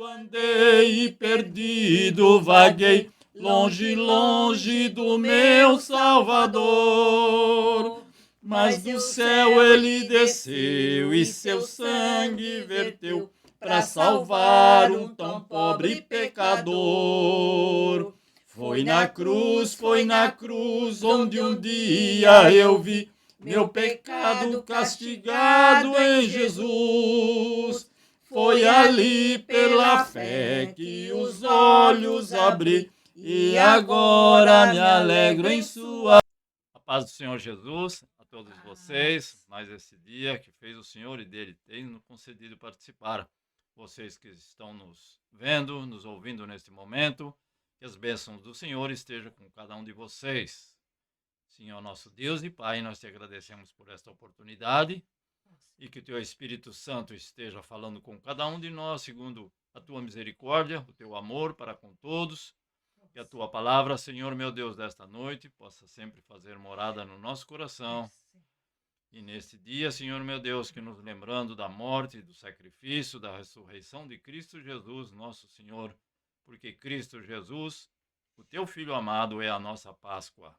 andei e perdido vaguei, longe, longe do meu Salvador. Mas do céu ele desceu e seu sangue verteu para salvar um tão pobre pecador. Foi na cruz, onde um dia eu vi meu pecado castigado em Jesus. Foi ali pela fé que os olhos abri e agora me alegro em sua. A paz do Senhor Jesus a todos vocês, mais esse dia que fez o Senhor e dele tem nos concedido participar. Vocês que estão nos vendo, nos ouvindo neste momento, que as bênçãos do Senhor estejam com cada um de vocês. Senhor nosso Deus e Pai, nós te agradecemos por esta oportunidade e que o teu Espírito Santo esteja falando com cada um de nós, segundo a tua misericórdia, o teu amor para com todos. Que a tua palavra, Senhor meu Deus, desta noite, possa sempre fazer morada no nosso coração. E neste dia, Senhor meu Deus, que nos lembrando da morte, do sacrifício, da ressurreição de Cristo Jesus, nosso Senhor, porque Cristo Jesus, o teu Filho amado, é a nossa Páscoa.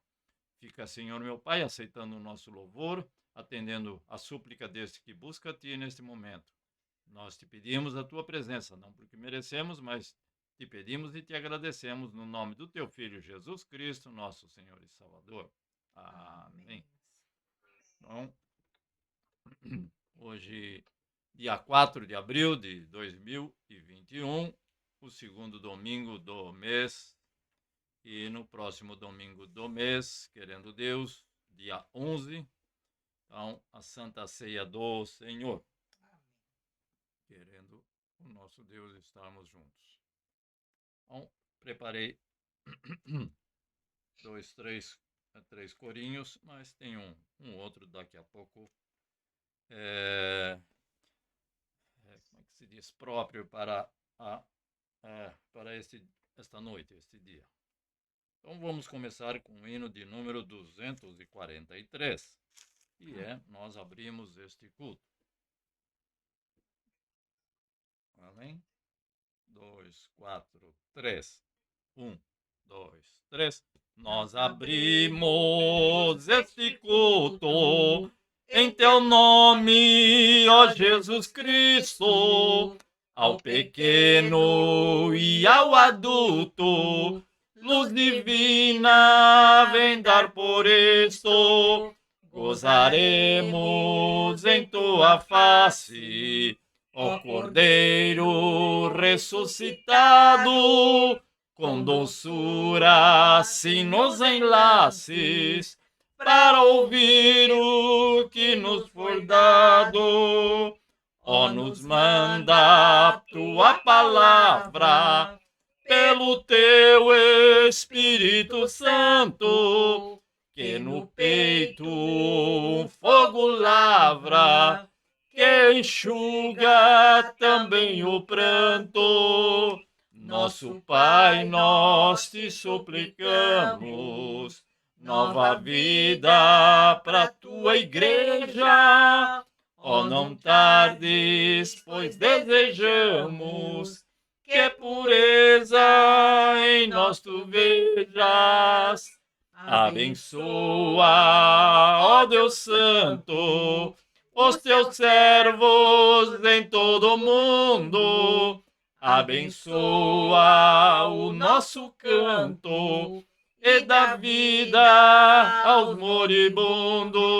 Fica, Senhor meu Pai, aceitando o nosso louvor, atendendo a súplica deste que busca a Ti neste momento. Nós te pedimos a Tua presença, não porque merecemos, mas te pedimos e te agradecemos no nome do Teu Filho Jesus Cristo, nosso Senhor e Salvador. Amém. Então, hoje, dia 4 de abril de 2021, o segundo domingo do mês, e no próximo domingo do mês, querendo Deus, dia 11, então, a Santa Ceia do Senhor. Querendo o nosso Deus estarmos juntos. Então, preparei três corinhos, mas tem um outro daqui a pouco, como é que se diz, próprio para esta noite, este dia. Então vamos começar com o hino de número 243, e nós abrimos este culto. Amém? 2, 4, 3. 1, 2, 3. Nós abrimos este culto em teu nome, ó Jesus Cristo, ao pequeno e ao adulto, luz divina vem dar por isto. Gozaremos em tua face, ó Cordeiro ressuscitado, com doçura se nos enlaces, para ouvir o que nos for dado. Ó, nos manda tua palavra, pelo teu Espírito Santo, que no peito um fogo lavra, que enxuga também o pranto. Nosso Pai, nós te suplicamos, nova vida para tua igreja. Ó, não tardes, pois desejamos que pureza em nós tu vejas. Abençoa, ó Deus Santo, os teus servos em todo o mundo. Abençoa o nosso canto e dá vida aos moribundos.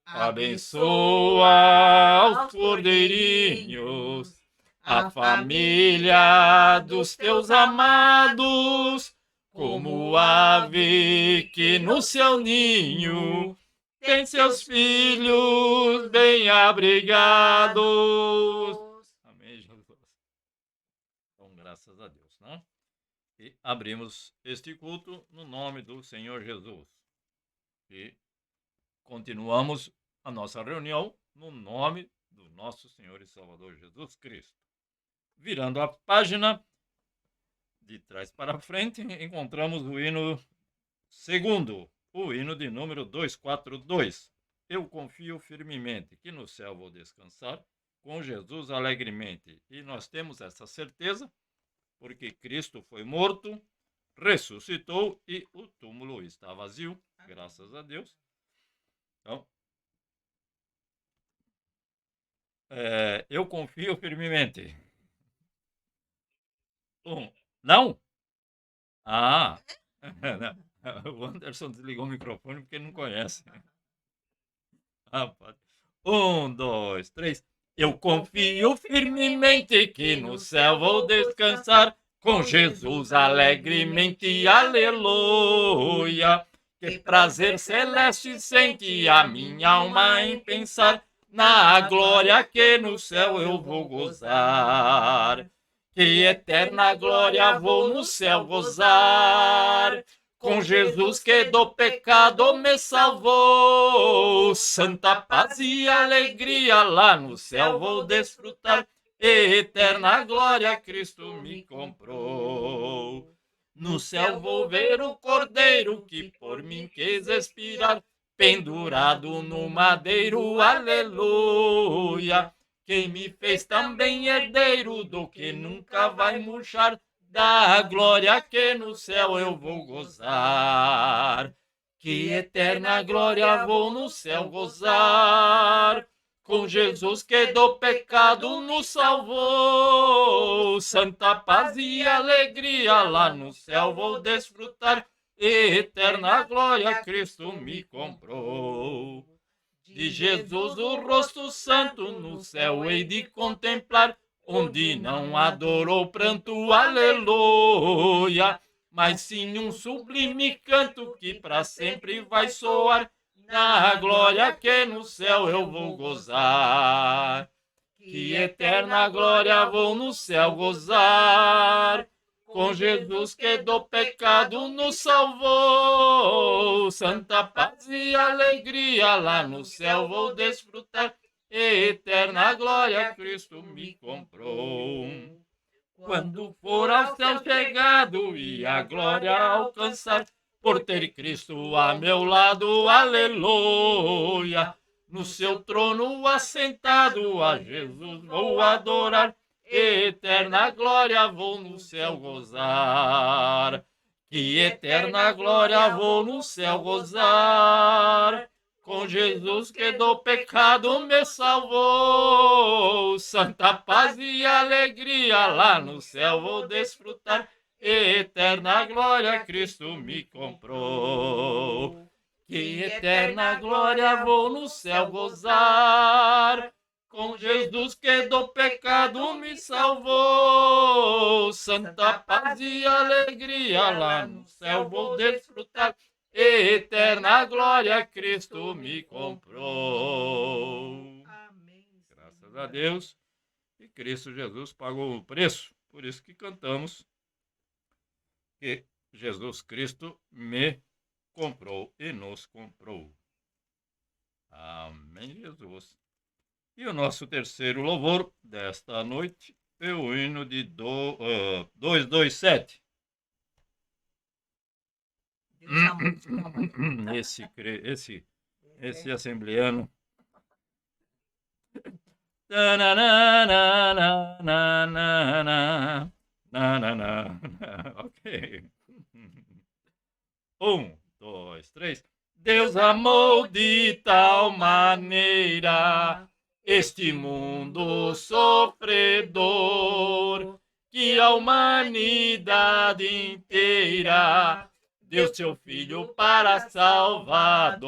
Abençoa os cordeirinhos, a família dos teus amados, como ave que no seu ninho tem seus filhos bem abrigados. Amém, Jesus. Então, graças a Deus, né? E abrimos este culto no nome do Senhor Jesus. E continuamos a nossa reunião no nome do nosso Senhor e Salvador Jesus Cristo. Virando a página de trás para frente, encontramos o hino segundo, o hino de número 242. Eu confio firmemente que no céu vou descansar, com Jesus alegremente. E nós temos essa certeza porque Cristo foi morto, ressuscitou e o túmulo está vazio, graças a Deus. Então, eu confio firmemente. Não? Ah, não. O Anderson desligou o microfone porque não conhece. Rapaz. 1, 2, 3. Eu confio firmemente que no céu vou descansar com Jesus alegremente, aleluia. Que prazer celeste sente a minha alma em pensar na glória que no céu eu vou gozar. Que eterna glória vou no céu gozar. Com Jesus que do pecado me salvou, santa paz e alegria lá no céu vou desfrutar, eterna glória Cristo me comprou. No céu vou ver o Cordeiro que por mim quis expirar, pendurado no madeiro, aleluia. Quem me fez também herdeiro do que nunca vai murchar, da glória que no céu eu vou gozar. Que eterna glória vou no céu gozar. Com Jesus que do pecado nos salvou. Santa paz e alegria lá no céu vou desfrutar. Eterna glória Cristo me comprou. De Jesus o rosto santo no céu hei de contemplar, onde não adorou pranto, aleluia, mas sim um sublime canto que para sempre vai soar, na glória que no céu eu vou gozar. Que eterna glória vou no céu gozar, com Jesus que do pecado nos salvou. Santa paz e alegria lá no céu vou desfrutar, eterna glória Cristo me comprou. Quando for ao céu chegado e a glória alcançar, por ter Cristo a meu lado, aleluia. No seu trono assentado, a Jesus vou adorar, eterna glória vou no céu gozar. Que eterna glória vou no céu gozar. Com Jesus que do pecado me salvou, santa paz e alegria lá no céu vou desfrutar, eterna glória Cristo me comprou. Que eterna glória vou no céu gozar, com Jesus que do pecado me salvou, santa paz e alegria lá no céu vou desfrutar, eterna glória Cristo me comprou. Amém. Graças a Deus, e Cristo Jesus pagou o preço, por isso que cantamos que Jesus Cristo me comprou e nos comprou. Amém, Jesus. E o nosso terceiro louvor desta noite é o hino de 227. Esse assembleano. Ok. 1, 2, 3. Deus amou de tal maneira este mundo sofredor, que a humanidade inteira deu seu Filho para Salvador.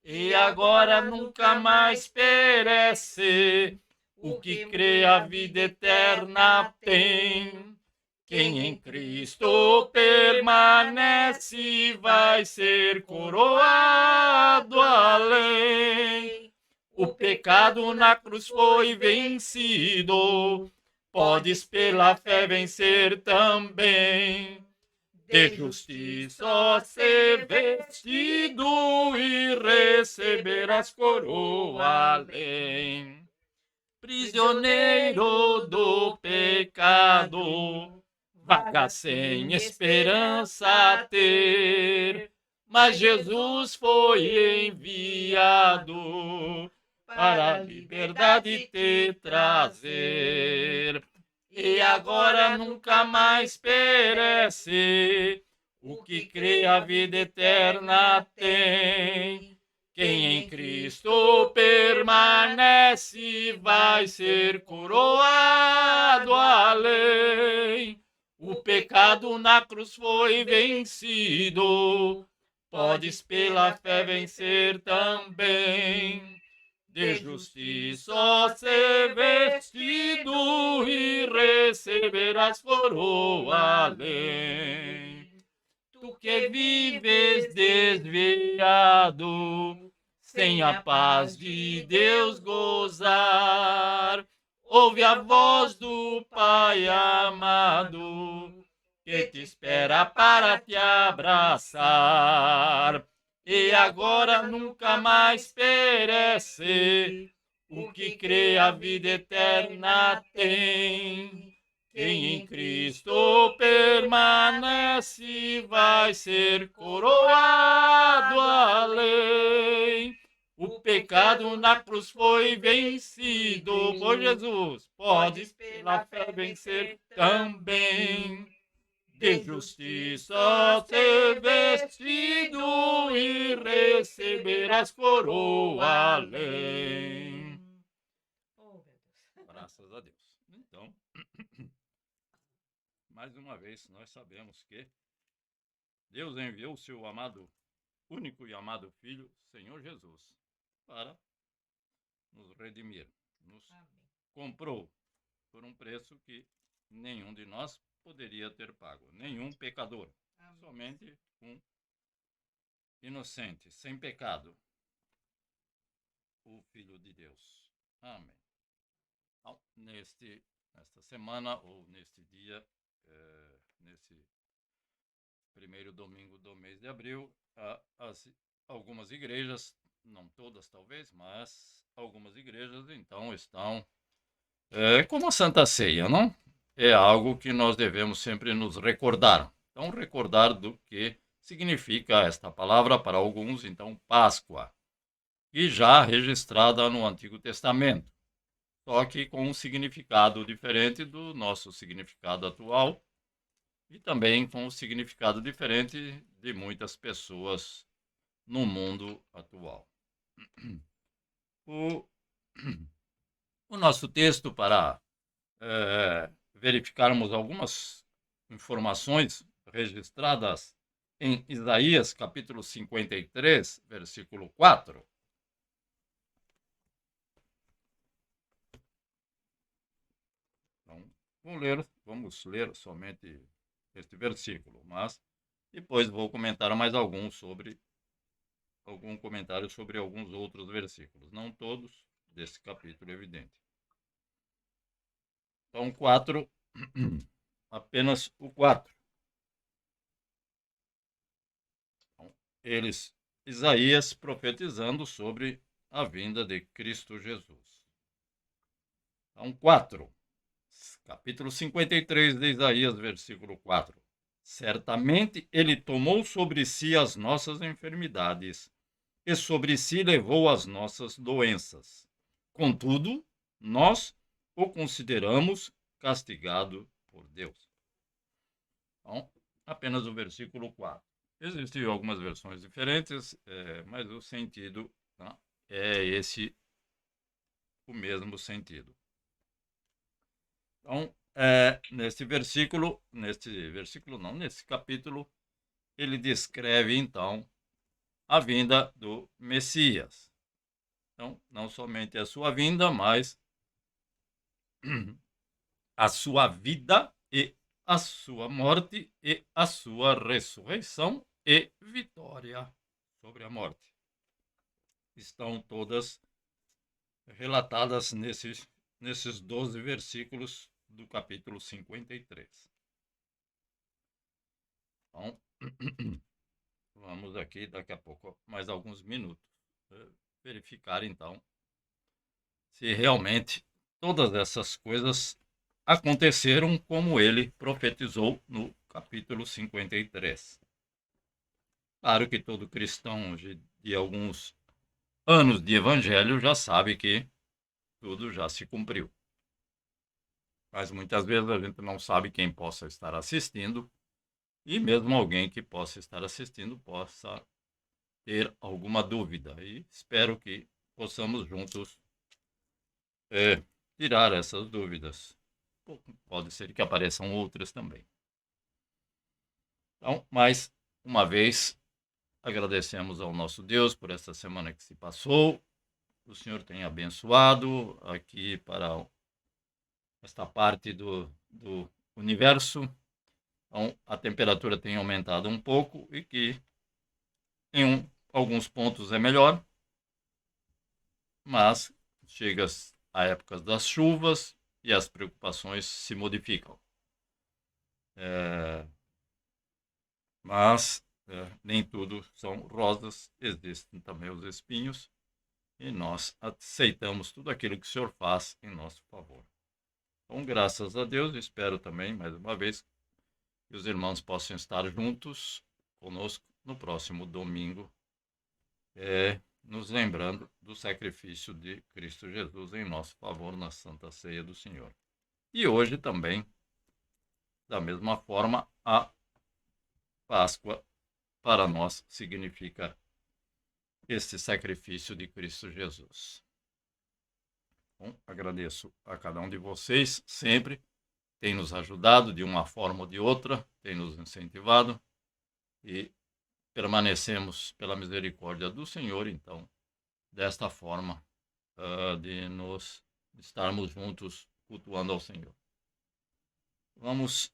E agora nunca mais perece, o que crê a vida eterna tem. Quem em Cristo permanece vai ser coroado além. O pecado na cruz foi vencido, podes pela fé vencer também. De justiça ser vestido e receberás coroa além. Prisioneiro do pecado, vaga sem esperança ter, mas Jesus foi enviado para a liberdade te trazer. E agora nunca mais perece, o que crê a vida eterna tem. Quem em Cristo permanece vai ser coroado além. O pecado na cruz foi vencido, podes pela fé vencer também. De justiça ser vestido e receberás coroa além. Tu que vives desviado, sem a paz de Deus gozar, ouve a voz do Pai amado, que te espera para te abraçar. E agora nunca mais perece, o que crê a vida eterna tem. Quem em Cristo permanece vai ser coroado além. O pecado na cruz foi vencido por Jesus, podes pela fé vencer também. De justiça ser vestido e receberás coroa além. Graças a Deus. Então, mais uma vez, nós sabemos que Deus enviou o seu amado, único e amado Filho, Senhor Jesus, para nos redimir. Nos comprou por um preço que nenhum de nós poderia ter pago. Nenhum pecador. Amém. Somente um inocente, sem pecado. O Filho de Deus. Amém. Então, nesta semana, ou neste dia, nesse primeiro domingo do mês de abril, algumas igrejas, não todas talvez, mas algumas igrejas, então, estão como a Santa Ceia, não? É algo que nós devemos sempre nos recordar. Então, recordar do que significa esta palavra para alguns, então, Páscoa, e já registrada no Antigo Testamento, só que com um significado diferente do nosso significado atual e também com um significado diferente de muitas pessoas no mundo atual. O nosso texto para verificarmos algumas informações registradas em Isaías, capítulo 53, versículo 4. Então, vamos ler somente este versículo, mas depois vou comentar mais algum comentário sobre alguns outros versículos, não todos desse capítulo, evidente. Então, 4, apenas o 4. Então, Isaías profetizando sobre a vinda de Cristo Jesus. Então, 4, capítulo 53 de Isaías, versículo 4. Certamente ele tomou sobre si as nossas enfermidades e sobre si levou as nossas doenças. Contudo, nós o consideramos castigado por Deus. Então, apenas o versículo 4. Existem algumas versões diferentes, mas o sentido, tá, é esse, o mesmo sentido. Então, nesse capítulo, ele descreve, então, a vinda do Messias. Então, não somente a sua vinda, mas a sua vida e a sua morte e a sua ressurreição e vitória sobre a morte. Estão todas relatadas nesses 12 versículos do capítulo 53. Então, vamos aqui, daqui a pouco, mais alguns minutos, verificar, então, se realmente todas essas coisas aconteceram como ele profetizou no capítulo 53. Claro que todo cristão de alguns anos de evangelho já sabe que tudo já se cumpriu. Mas muitas vezes a gente não sabe quem possa estar assistindo, e mesmo alguém que possa estar assistindo possa ter alguma dúvida. E espero que possamos juntos tirar essas dúvidas. Pode ser que apareçam outras também. Então, mais uma vez, agradecemos ao nosso Deus por essa semana que se passou. O Senhor tem abençoado aqui para esta parte do universo. Então, a temperatura tem aumentado um pouco e que em alguns pontos é melhor, mas chega a época das chuvas e as preocupações se modificam. Mas nem tudo são rosas, existem também os espinhos e nós aceitamos tudo aquilo que o Senhor faz em nosso favor. Então, graças a Deus, espero também, mais uma vez, que os irmãos possam estar juntos conosco no próximo domingo, nos lembrando do sacrifício de Cristo Jesus em nosso favor na Santa Ceia do Senhor. E hoje também, da mesma forma, a Páscoa para nós significa este sacrifício de Cristo Jesus. Bom, agradeço a cada um de vocês, sempre tem nos ajudado de uma forma ou de outra, tem nos incentivado e permanecemos pela misericórdia do Senhor, então, desta forma, de nos estarmos juntos cultuando ao Senhor. Vamos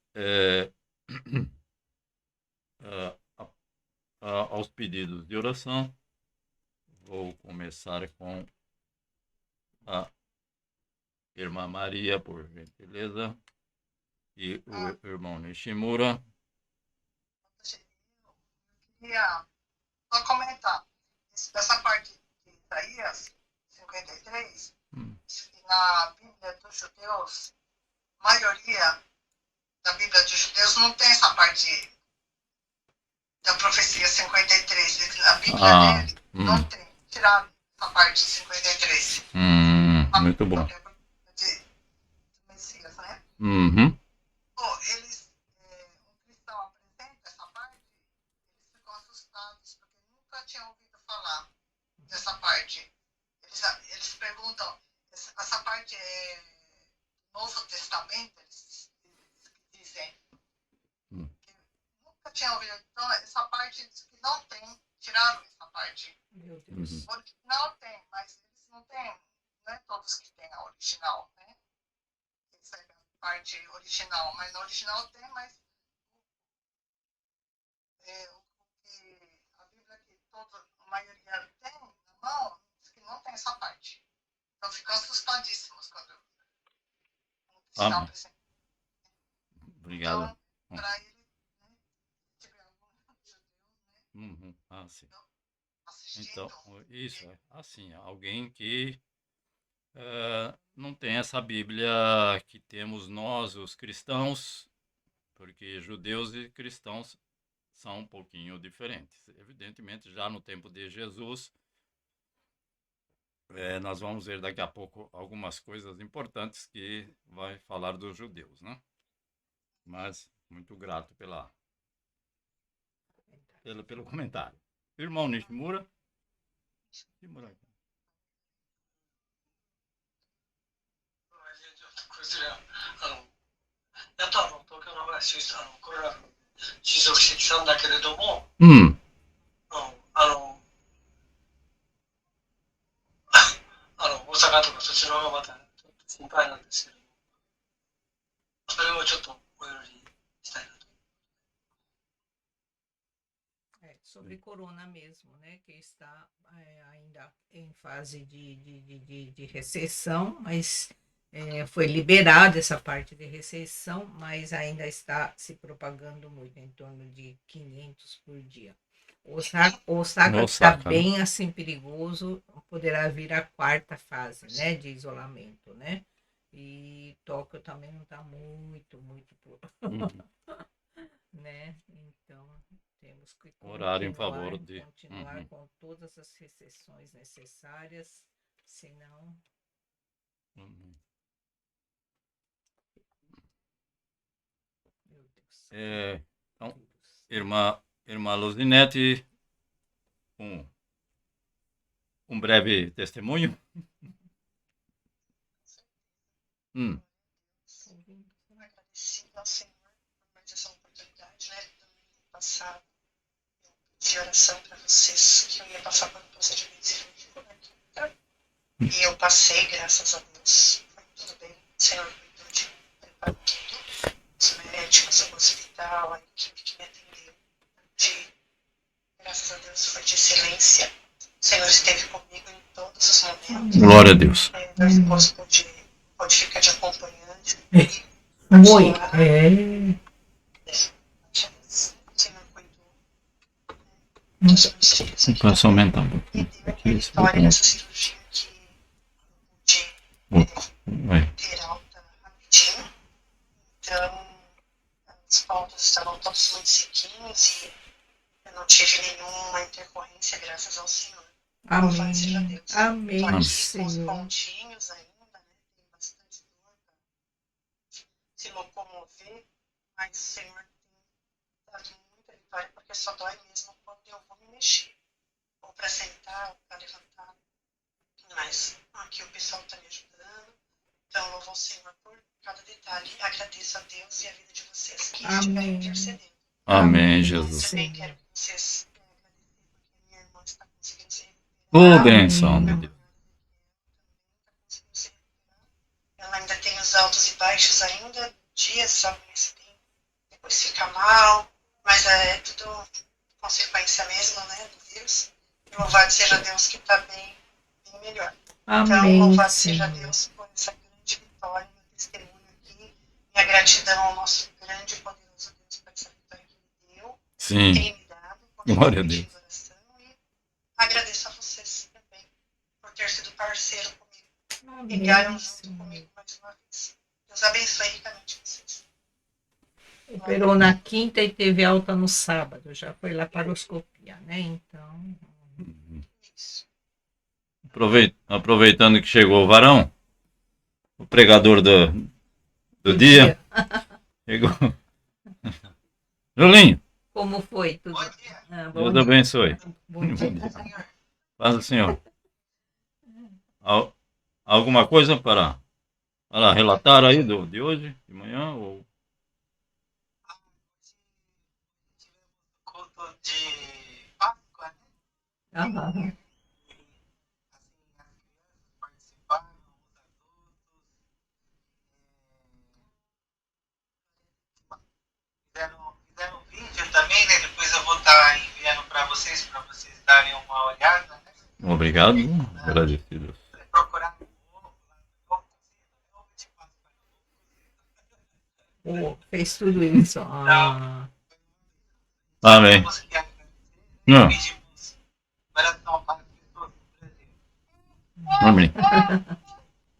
aos pedidos de oração. Vou começar com a irmã Maria, por gentileza, e o irmão Nishimura. Queria só comentar essa parte de Isaías 53, na Bíblia dos Judeus, a maioria da Bíblia dos Judeus não tem essa parte da profecia 53. Na Bíblia dele não tem, tiraram essa parte 53. Muito bom. De Messias, né? Uhum. Eles, um cristão apresenta essa parte, eles ficam assustados, porque nunca tinham ouvido falar dessa parte. Eles perguntam, essa parte é Novo Testamento? Eles dizem. Que nunca tinham ouvido. Então, essa parte diz que não tem, tiraram essa parte. Meu Deus. O original tem, mas eles não têm, não é todos que têm a original, né? Essa é a parte original, mas na original tem, mas o que a Bíblia que a maioria tem na mão, diz que não tem essa parte. Então ficam assustadíssimos quando um cristão apresenta. Obrigado. Então, para ele, né, se tiver algum judeu, né, sim. assistindo. Então, isso é assim, alguém que não tem essa Bíblia que temos nós, os cristãos, porque judeus e cristãos são um pouquinho diferentes. Evidentemente, já no tempo de Jesus, nós vamos ver daqui a pouco algumas coisas importantes que vai falar dos judeus, né? Mas muito grato pelo comentário. Irmão Nishimura. こいつらやっと東京のコロナ収束してきたんだけれども、大阪とかそっちの方がまたちょっと心配なんですけども、それをちょっとお祈りしたいなと。Sobre corona mesmo, né, que está ainda em fase de recessão, mas foi liberada essa parte de recessão, mas ainda está se propagando muito, em torno de 500 por dia. Osaka está bem assim perigoso, poderá vir a quarta fase, né, de isolamento, né? E Tóquio também não está muito por né? Então Temos que Orar em favor de... continuar Uhum. com todas as restrições necessárias, senão Uhum. meu Deus. Então, Vírus. irmã Luzinete, um breve testemunho. Hum, Agradecida ao Senhor por mais essa oportunidade, né? Domingo passado, eu pedi oração para vocês que eu ia passar por um procedimento cirúrgico na quinta. E eu passei, graças a Deus. Foi tudo bem. O Senhor cuidou de mim, preparou tudo. Os médicos, o hospital, a equipe que me atendeu. Graças a Deus foi de excelência. O Senhor esteve comigo em todos os momentos. glória a Deus. Meu esposo pode ficar de acompanhante. Oi. O Senhor cuidou dos meus filhos. Posso aumentar um E pouquinho? deu Aqui, esse vitória botão. nessa cirurgia que eu pude Vai. ter alta rapidinho. Então, os pontos estavam todos muito sequinhos e eu não tive nenhuma intercorrência, graças ao Senhor. Louvado seja Amém. Deus. Amém, Tô aqui com os Senhor. pontinhos ainda, né? Tem bastante dor para se locomover, mas o Senhor tem dado muita vitória, porque só dói mesmo quando eu vou me mexer. Ou para sentar, ou para levantar. Mas aqui o pessoal está me ajudando. Então, louvo ao Senhor por cada detalhe. Agradeço a Deus e a vida de vocês que estiverem Amém. intercedendo. Amém, Jesus. Também quero que vocês agradeçam, porque minha irmã está conseguindo se Ô, recuperar. benção de Meu Deus. cunhado também está conseguindo se recuperar. Ela ainda tem os altos e baixos ainda, dias, sabe, nesse tempo. Depois fica mal, mas é tudo consequência mesmo, né, do vírus. E louvado seja Deus que está bem melhor. Então, Amém, louvado seja Senhor. Deus por essa grande vitória, meu testemunho aqui. Minha gratidão ao nosso grande e poderoso Deus por essa vitória que Ele deu, Sim, tem me dado, glória a continue Deus. pedindo oração. E agradeço a vocês também por ter sido parceiro comigo. Pegaram Amém, junto Senhor. comigo mais uma vez. Deus abençoe ricamente vocês. Operou na quinta e teve alta no sábado. Já foi laparoscopia, né? Então. Isso. Aproveitando que chegou o varão, o pregador do dia, chegou. Julinho, Como foi tudo? Bom dia. Ah, Deus dia. abençoe. Bom dia. Senhor. Paz do Senhor. Alguma coisa para relatar aí de hoje, de manhã? Ou... Culto de Páscoa, né? Aham. Assim, as crianças participaram, os adultos, fizeram vídeo também, né? Depois eu vou estar enviando para vocês darem uma olhada, né? Obrigado, agradecido. Procurar ovo de Páscoa. Oh, fez tudo isso. Ah. Amém. Temos que agradecer, Não. pedimos oração para as pessoas do Brasil. Amém.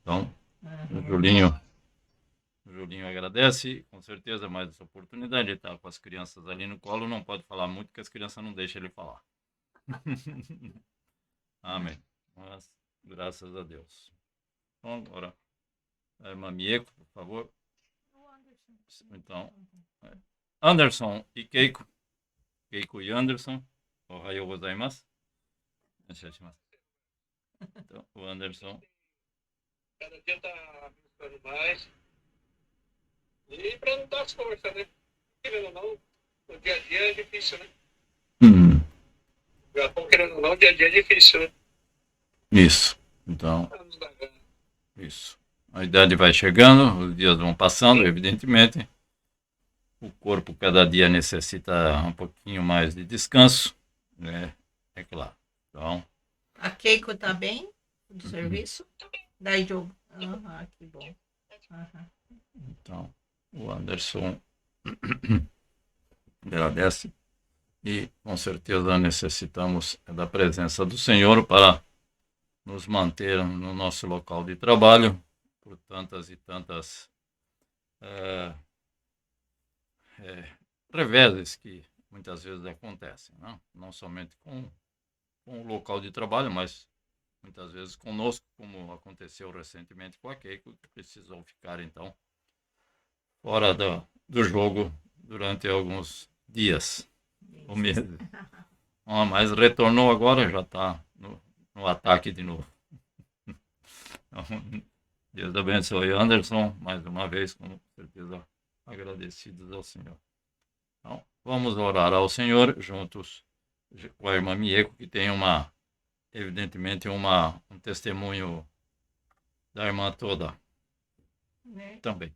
Então, Aham. o Julinho agradece, com certeza, mais essa oportunidade. Ele está com as crianças ali no colo, não pode falar muito, porque as crianças não deixam ele falar. Amém. Mas, graças a Deus. Então, agora, a irmã Mieko, por favor. Então, Anderson e Keiko. Keiko e Anderson. Ohayou gozaimasu. Então, o Anderson. Cada dia tá buscando mais. E para não dar as forças, né? Querendo ou não, o dia a dia é difícil, né? Já estão querendo ou não, o dia a dia é difícil, né? Isso. Então, Vamos devagar. isso. A idade vai chegando, os dias vão passando, evidentemente. O corpo cada dia necessita um pouquinho mais de descanso, né? É claro. Então, A Keiko tá bem do serviço? Daí, Diogo. Ah, que bom. Aham. então o Anderson agradece e com certeza necessitamos da presença do Senhor para nos manter no nosso local de trabalho por tantas e tantas reveses que muitas vezes acontecem, não somente com o local de trabalho, mas muitas vezes conosco, como aconteceu recentemente com a Keiko, que precisou ficar, então, fora do jogo durante alguns dias ou Isso. meses. Mas retornou agora, já está no ataque de novo. Então, Deus abençoe Anderson, mais uma vez, com certeza agradecidos ao Senhor. Então, vamos orar ao Senhor juntos com a irmã Mieko, que tem evidentemente, um testemunho da irmã toda Né? também.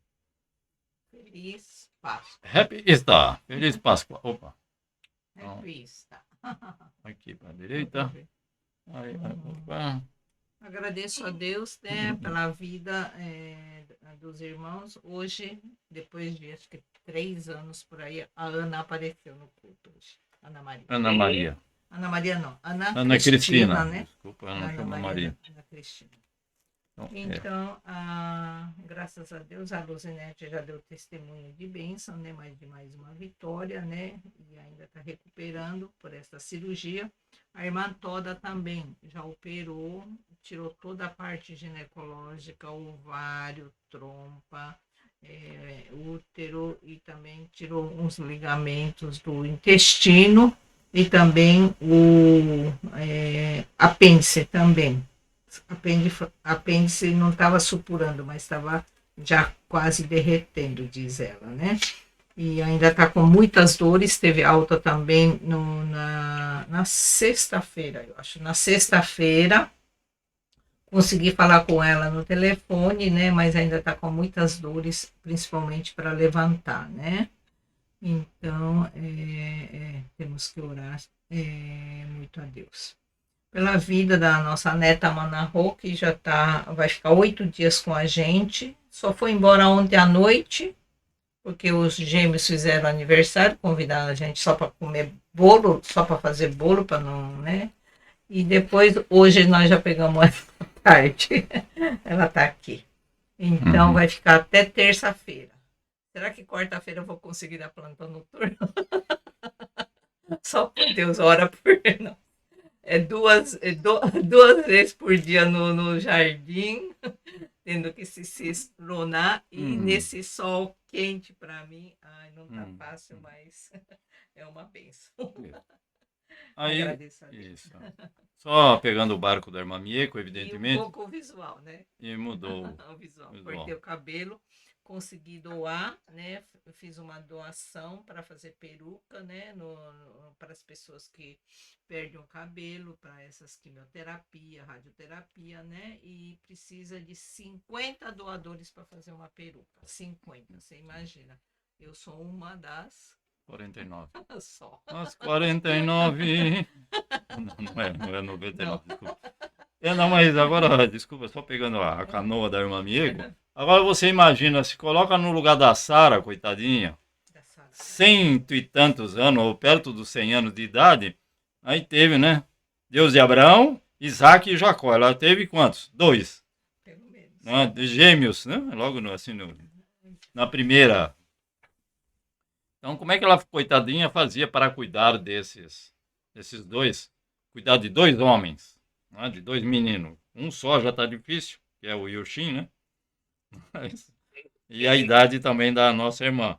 Feliz Páscoa. Happy Easter! Feliz Páscoa! Opa, Happy Easter. aqui para a direita. Aí, opa. Agradeço a Deus, né, pela vida dos irmãos. Hoje, depois de acho que 3 anos por aí, a Ana apareceu no culto hoje. Ana Maria. Ana Maria. Ana Maria não. Ana Cristina. né? Desculpa, Ana chama Maria. Maria. Ana Cristina. Então, Então, graças a Deus, a Luzinete já deu testemunho de bênção, né? De mais uma vitória, né? E ainda está recuperando por essa cirurgia. A irmã Toda também já operou, tirou toda a parte ginecológica, ovário, trompa, útero e também tirou uns ligamentos do intestino e também o apêndice também. Apêndice não estava supurando, mas estava já quase derretendo, diz ela, né? E ainda está com muitas dores, teve alta também na sexta-feira, eu acho. Na sexta-feira, consegui falar com ela no telefone, né? Mas ainda está com muitas dores, principalmente para levantar, né? Então, temos que orar muito a Deus. Pela vida da nossa neta Manarro, que já vai ficar 8 dias com a gente. Só foi embora ontem à noite, porque os gêmeos fizeram aniversário, convidaram a gente só para comer bolo, só para fazer bolo, para não, né? E depois, hoje nós já pegamos ela à tarde. Ela está aqui. Então, vai ficar até terça-feira. Será que quarta-feira eu vou conseguir dar plantão noturno? Só por Deus, ora por não. Duas vezes por dia no jardim, tendo que se espronar, e nesse sol quente para mim, não tá fácil, mas é uma bênção. Aí, agradeço a Deus. Isso. Só pegando o barco da irmã Mieko, evidentemente. E um pouco o visual, né? E mudou o visual. Cortei o cabelo, consegui doar, né? Fiz uma doação para fazer peruca, né? Para as pessoas que perdem o cabelo, para essas quimioterapia, radioterapia, né? E precisa de 50 doadores para fazer uma peruca. 50, você imagina. Eu sou uma das 49. só. As 49. Não é 99, desculpa. Não, mas agora, desculpa, só pegando a canoa da irmã Mieko. Agora você imagina, se coloca no lugar da Sara, coitadinha, 100 e tantos anos, ou perto dos 100 anos de idade, aí teve, né? Deus de Abraão, Isaac e Jacó. Ela teve quantos? 2. Pelo menos. Né? Gêmeos, né? Logo assim, na primeira. Então, como é que ela, coitadinha, fazia para cuidar desses 2? Cuidar de 2 homens, né? De 2 meninos. Um só já está difícil, que é o Yushin, né? E a idade também da nossa irmã.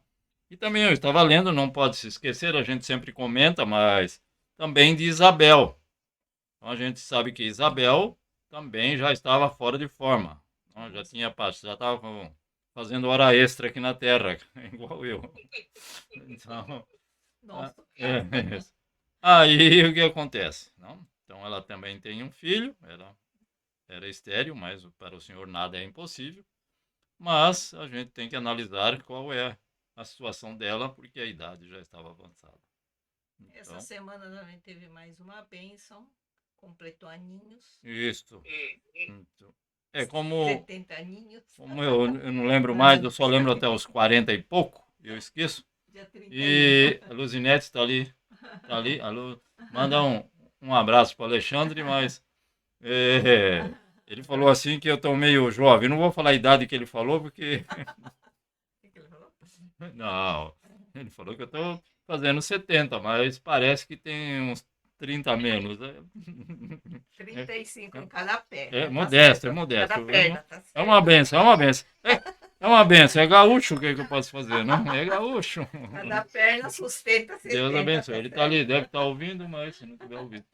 E também eu estava lendo, não pode se esquecer, a gente sempre comenta, mas também de Isabel. Então a gente sabe que Isabel também já estava fora de forma. Então, já estava fazendo hora extra aqui na Terra, igual eu. Então, Nossa. Aí o que acontece? Não? Então ela também tem um filho, ela era estéril, mas para o Senhor nada é impossível. Mas a gente tem que analisar qual é a situação dela, porque a idade já estava avançada. Então, essa semana também teve mais uma bênção, completou aninhos. Isso. Então, como 70 aninhos. Como eu não lembro mais, eu só lembro até os 40 e pouco, eu esqueço. Dia 31. E a Luzinete está ali. Alô, manda um abraço para o Alexandre, mas ele falou assim que eu estou meio jovem. Não vou falar a idade que ele falou, porque... O que ele falou? Não, ele falou que eu estou fazendo 70, mas parece que tem uns 30 a menos. 35 em cada perna. É tá modesto, certo. é modesto. Cada perna, tá certo. É uma benção, é uma benção. É uma benção. É gaúcho, o que eu posso fazer, não? É gaúcho. Cada perna sustenta 70. Deus abençoe. tá Ele está certo. ali, deve estar ouvindo, mas se não estiver ouvindo.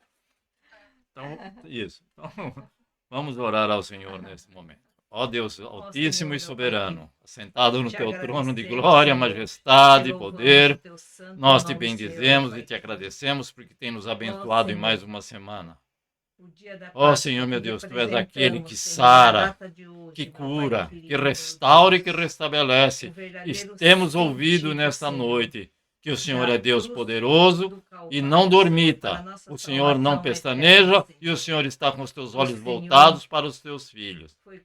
Então, isso. Então, vamos orar ao Senhor nesse momento. Ó Deus Altíssimo Senhor, e meu Soberano, assentado no te teu trono de agradecemos, glória, Senhor, majestade e te louvamos o poder, teu santo nós te nome, Senhor, bendizemos Pai e te querido. agradecemos porque tem nos abençoado em Senhor, mais uma semana. o dia da Ó Páscoa Senhor, meu que Deus, tu és aquele que representamos, Senhor, na sara, data de hoje, que meu Pai cura, que querido, meu restaura e que Deus. restabelece. O verdadeiro Temos ouvido sentido, nesta Senhor, noite que o Senhor da é Deus cruz poderoso do e não Calvário, Senhor, para a dormita. nossa O Senhor não salvação pestaneja eterna, e o Senhor. Senhor está com os teus O olhos Senhor voltados para os teus filhos. foi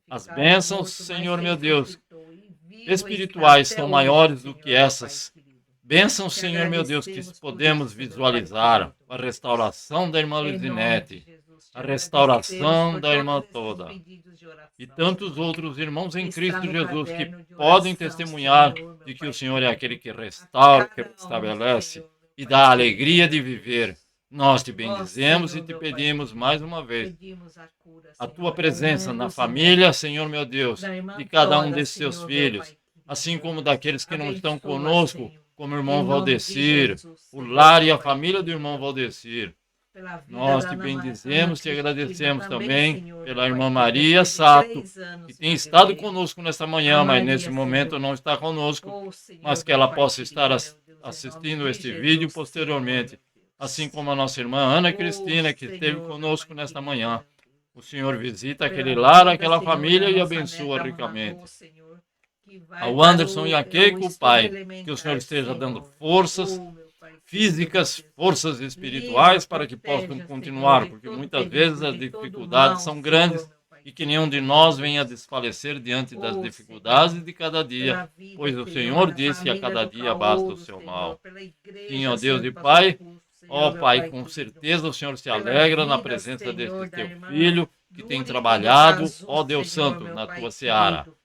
As crucificado, bênçãos, morto, mas Senhor meu Deus, ressuscitou e vivo espirituais está são até maiores hoje, do que Senhor, meu Pai essas. querido. Bênçãos, Te Senhor meu Deus, que agradecemos por podemos isso, meu Pai visualizar. querido. A restauração da irmã Em nome de Luzinete, Jesus, te a agradecemos restauração por da irmã todos esses toda. pedidos de oração, E tantos Senhor. outros irmãos em Está Cristo no Jesus que caderno de podem oração, testemunhar Senhor, meu de que Pai o Senhor é aquele querido. que A restaura, que cada um, restabelece Senhor, meu e Pai dá a querido, alegria de meu viver. Deus. Nós te Ó bendizemos e Senhor, te meu Pai pedimos querido, mais uma vez pedimos a cura, a Senhor, tua da presença irmã na Luzinete, família, Senhor meu Deus, da irmã de cada um toda, desses seus Senhor, meu filhos, Pai querido. assim como daqueles que não estão Abençoa, conosco, Senhor, como o em irmão nome de Valdecir, Jesus, o Senhor, lar e meu a Pai família do querido. irmão Valdecir. Pela vida Nós da te Ana bendizemos, te Cristina, agradecemos também, também Senhor, pela meu irmã Pai querido, Maria depois de Sato, 3 que anos tem para estado viver. conosco nesta A manhã, mas nesse Maria, momento Senhor, não está conosco, oh Senhor, mas que meu ela Pai possa querido, estar meu Deus, em nome assistindo de este vídeo Jesus, Senhor, posteriormente, meu assim Deus. como a nossa irmã Ana Oh Cristina, que esteve Senhor, meu conosco Pai nesta querido, manhã. meu Deus. O Senhor visita aquele Pela lar, vida, aquela Senhor, família da e nossa abençoa neta ricamente. Margot, Senhor, que vai Ao para Anderson e a o Keiko, estudo Pai, que o Senhor elementar, esteja dando Senhor. forças Oh, meu Pai querido, físicas, meu Deus. forças Livra, espirituais para que possam proteja, Senhor, continuar, de porque todo muitas vezes perigo, as de todo dificuldades mal, são Senhor, grandes meu Pai e que nenhum de querido, meu nós venha Deus. desfalecer diante das Oh, dificuldades Senhor, de cada dia, pela vida, pois o Senhor, Senhor da disse que a família cada do dia basta o Caouro, seu Senhor, mal. pela Sim, igreja ó Deus e Santo Pastor Pai, Russo, ó Senhor, meu Pai, Pai com querido. certeza o Senhor se Pela alegra na vida, presença deste Senhor, da teu irmã filho que tem Lúria e do trabalhado, Cazu, ó Deus Senhor, Santo, meu na Pai tua seara. querido,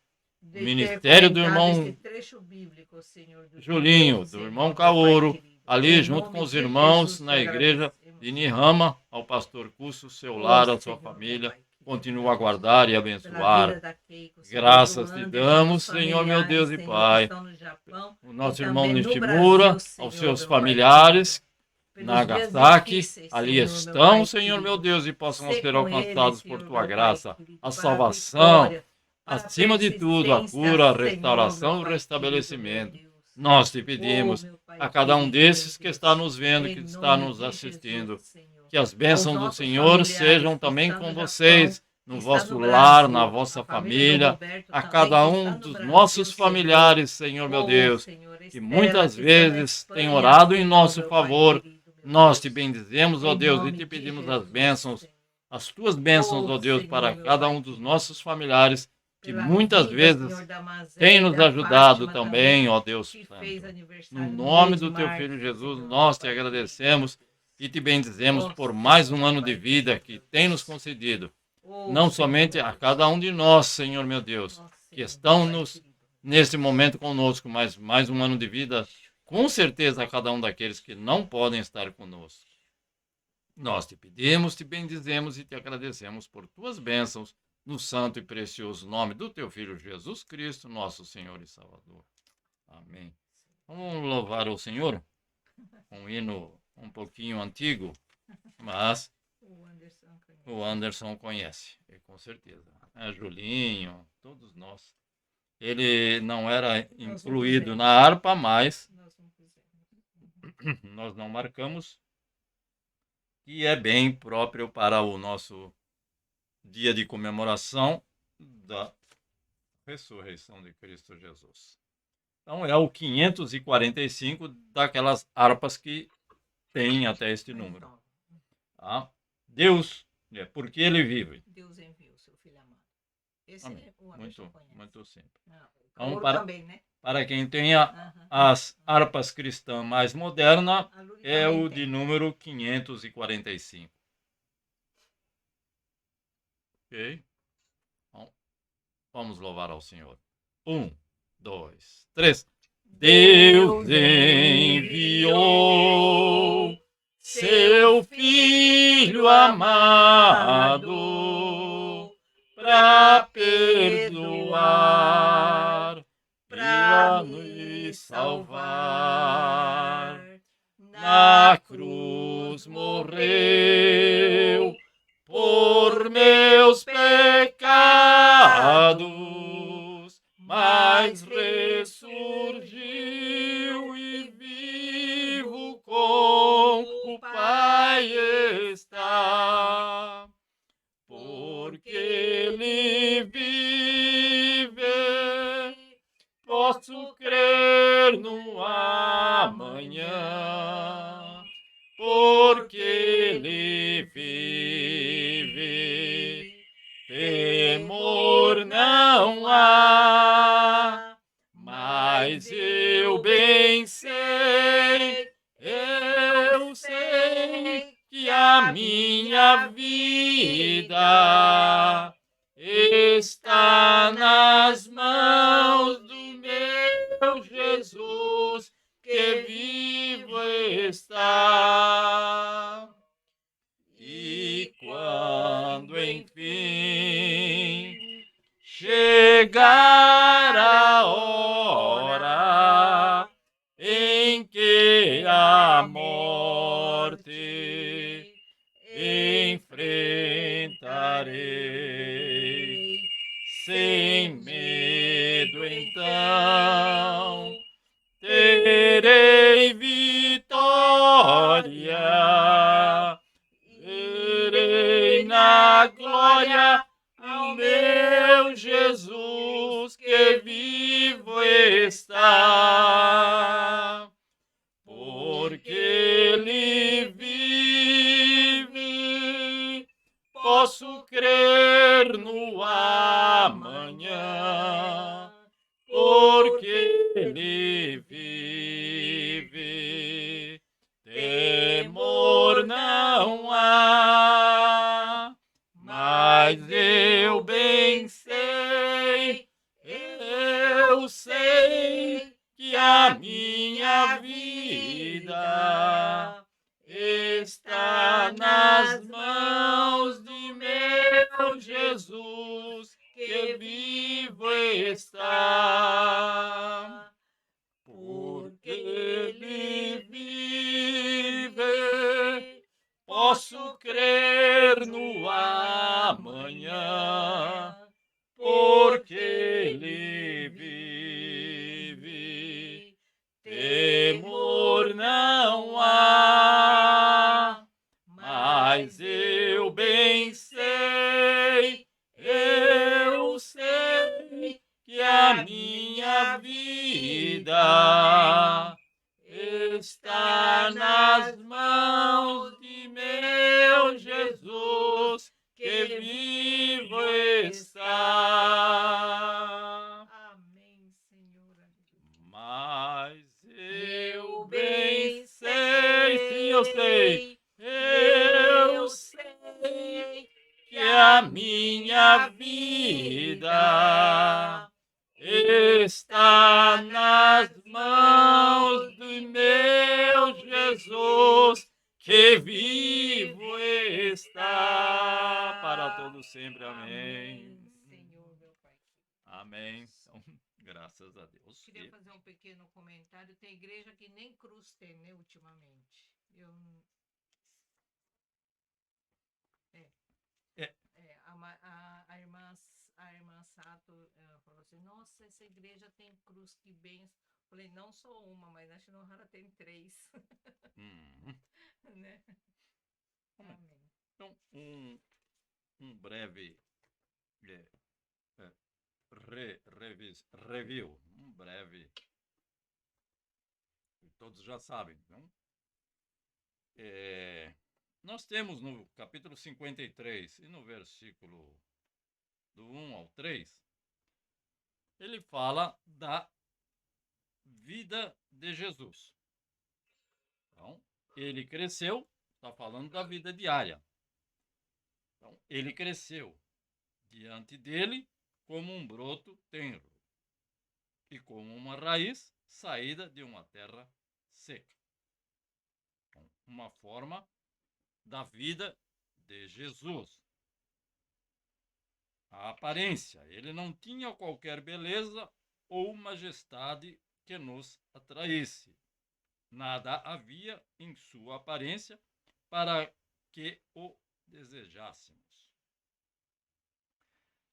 O de ter ministério do comentado esse irmão trecho bíblico, Senhor, de Julinho, Deus do irmão, irmão meu Pai Caouro, querido. ali Em junto com nome os de irmãos Jesus, te na igreja de agradecemos, Nihama, ao pastor Cusso, seu oh lar, a sua Senhor, meu família, Pai querido. continua a guardar e Pela abençoar. vida da Keiko, Senhor, do Graças te Anderson, damos, dos Senhor meu familiares, Deus e Senhor, que Pai. estão no Japão O e nosso irmão também no Nishimura, Brasil, aos Senhor, seus meu Pai familiares, querido. Pelos dias Nagasaki, difíceis, ali Senhor, meu estão, Pai Senhor meu querido. Deus, e possam Sê ser com eles, alcançados por Senhor, tua meu Pai graça. querido, A para a salvação, vitória, para a acima de tudo, a persistência, cura, a Senhor, meu restauração e o Pai querido, meu restabelecimento. Deus. Nós te Oh, pedimos meu Pai a cada um querido, meu desses que está Deus. nos vendo, Em que está nome nos de assistindo, Jesus, Senhor. que as Aos bênçãos do nossos Senhor familiares sejam que também estão com no Japão, vocês, que no está vosso no lar, Brasil, na a vossa família do família, Roberto a também, cada que um está no dos Brasil, nossos Senhor. familiares, Senhor meu Oh, Deus, Senhor, que Estela, muitas que está na vezes tem Espanha, orado em Senhor, nosso meu Pai favor. querido, meu Nós te Deus. bendizemos, ó Em Deus, e nome te de pedimos as Jesus, bênçãos, Senhor. as tuas bênçãos, Oh, ó Deus, Senhor, para meu cada Pai um dos querido. nossos familiares, que Pela muitas vida, vezes Senhor, da Mazé tem e nos da ajudado Fátima também, ó Deus que Santo. fez No aniversário no nome mês de do teu março, Filho Jesus, Senhor, meu nós te Pai querido. agradecemos e te bendizemos Oh, por Senhor, mais um meu ano de Pai vida querido, que meu tem nos Deus. concedido. Oh, Não Senhor, somente meu a Deus. cada um de nós, Senhor meu Deus, Oh, que Senhor, estão meu Pai nos, querido. nesse momento conosco, mas mais um ano de vida, com certeza a cada um daqueles que não podem estar conosco. Nós te pedimos, te bendizemos e te agradecemos por tuas bênçãos, no santo e precioso nome do teu Filho Jesus Cristo, nosso Senhor e Salvador. Amém. Vamos louvar o Senhor com um hino um pouquinho antigo, mas o Anderson conhece, com certeza. Julinho, todos nós. Ele não era incluído na harpa, mas nós não marcamos, e é bem próprio para o nosso dia de comemoração da ressurreição de Cristo Jesus. Então é o 545 daquelas harpas que tem até este número. Tá? Deus, porque ele vive. Deus enviou seu filho amado. Esse Amém. é o Anderson conhece. Muito simples. Então, também, né? Para quem tenha as harpas cristãs mais modernas, é o de número 545. Ok? Então, vamos louvar ao Senhor. 1, 2, 3. Deus enviou seu Filho amado para perdoar, para nos salvar. Na cruz morreu por meus pecados, mas ressurgiu e vivo com o Pai está. Porque Ele vive, posso crer no amanhã. Porque Ele vive, temor não há. Mas eu bem sei, que a minha vida está nas mãos do meu Jesus, que vivo está. E quando enfim chegar a hora em que a morte enfrentarei, sem medo então terei vitória, verei na glória o meu Jesus, que vivo está. Porque Ele vive, posso crer no amanhã. Porque Ele vive, temor não há. Mas eu bem sei, que a minha vida está nas mãos de meu Jesus, que vivo está. Porque Ele vive, posso crer no amanhã. Porque Ele vive, temor não há. Mas eu bem sei, que a minha vida está nas mãos de meu Jesus, que vivo está. Amém, Senhor. Mas eu bem sei, sim, eu sei, que a minha vida está nas mãos de meu Jesus, que vivo está para todo sempre. Amém. Senhor, meu Pai. Amém. Então, graças a Deus. Queria fazer um pequeno comentário. Tem igreja que nem cruz tem, né, ultimamente. A irmã Sato falou assim, nossa, essa igreja tem cruz, que bem. Falei, não só uma, mas na Shinohara tem 3. Né? Amém. Então, um breve review, um breve, todos já sabem, não? Nós temos no capítulo 53 e no versículo do 1 ao 3, ele fala da vida de Jesus. Então, ele cresceu, está falando da vida diária. Então, ele cresceu diante dele como um broto tenro e como uma raiz saída de uma terra seca. Então, uma forma da vida de Jesus. A aparência. Ele não tinha qualquer beleza ou majestade que nos atraísse. Nada havia em sua aparência para que o desejássemos.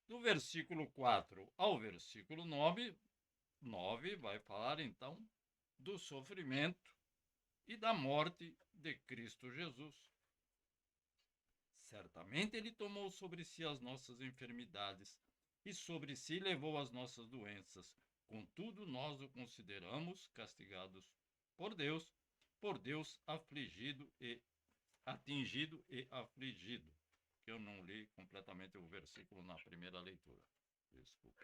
Do versículo 4 ao versículo 9 vai falar então do sofrimento e da morte de Cristo Jesus. Certamente ele tomou sobre si as nossas enfermidades e sobre si levou as nossas doenças. Contudo, nós o consideramos castigados por Deus afligido e atingido e afligido. Que eu não li completamente o versículo na primeira leitura. Desculpa.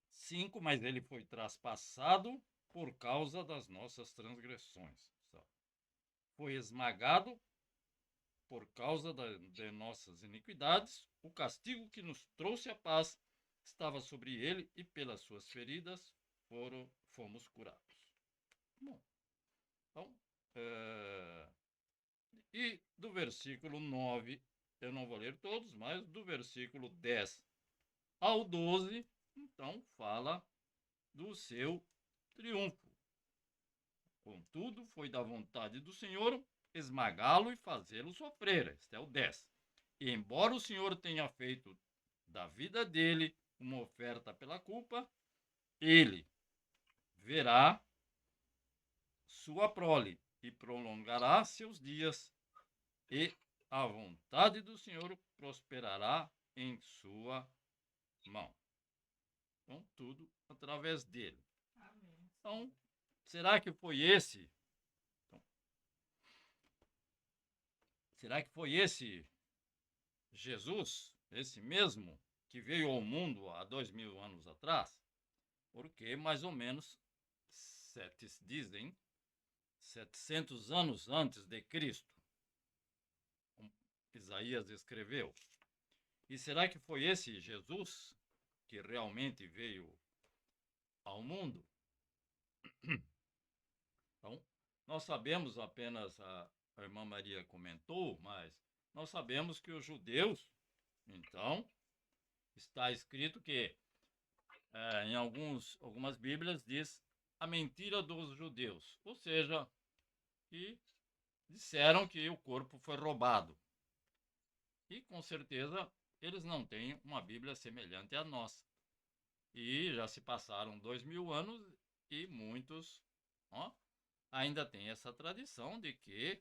5, mas ele foi traspassado por causa das nossas transgressões. Foi esmagado por causa de nossas iniquidades. O castigo que nos trouxe a paz estava sobre ele e pelas suas feridas fomos curados. Bom, então, e do versículo 9, eu não vou ler todos, mas do versículo 10 ao 12, então fala do seu triunfo. Contudo, foi da vontade do Senhor esmagá-lo e fazê-lo sofrer. Este é o 10. E embora o Senhor tenha feito da vida dele uma oferta pela culpa, ele verá sua prole e prolongará seus dias, e a vontade do Senhor prosperará em sua mão. Então, tudo através dele. Amém. Então, será que foi esse? Será que foi esse Jesus, esse mesmo, que veio ao mundo há 2000 anos atrás? Porque mais ou menos, dizem, 700 anos antes de Cristo, Isaías escreveu. E será que foi esse Jesus que realmente veio ao mundo? Então, nós sabemos apenas, a irmã Maria comentou, mas nós sabemos que os judeus, então, está escrito que em algumas Bíblias diz a mentira dos judeus, ou seja, que disseram que o corpo foi roubado. E com certeza eles não têm uma Bíblia semelhante à nossa. E já se passaram 2000 anos e muitos ainda têm essa tradição de que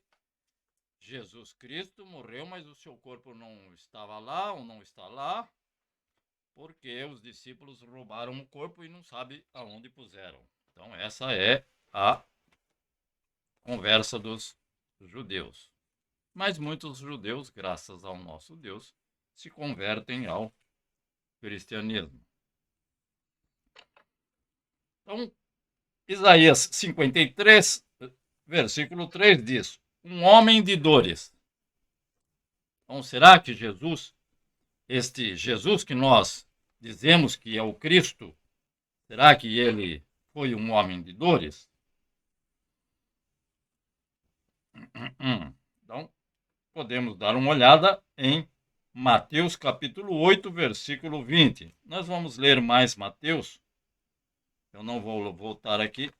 Jesus Cristo morreu, mas o seu corpo não estava lá ou não está lá, porque os discípulos roubaram o corpo e não sabem aonde puseram. Então essa é a conversa dos judeus. Mas muitos judeus, graças ao nosso Deus, se convertem ao cristianismo. Então, Isaías 53, versículo 3 diz: um homem de dores. Então, será que Jesus, este Jesus que nós dizemos que é o Cristo, será que ele foi um homem de dores? Então, podemos dar uma olhada em Mateus capítulo 8, versículo 20. Nós vamos ler mais Mateus. Eu não vou voltar aqui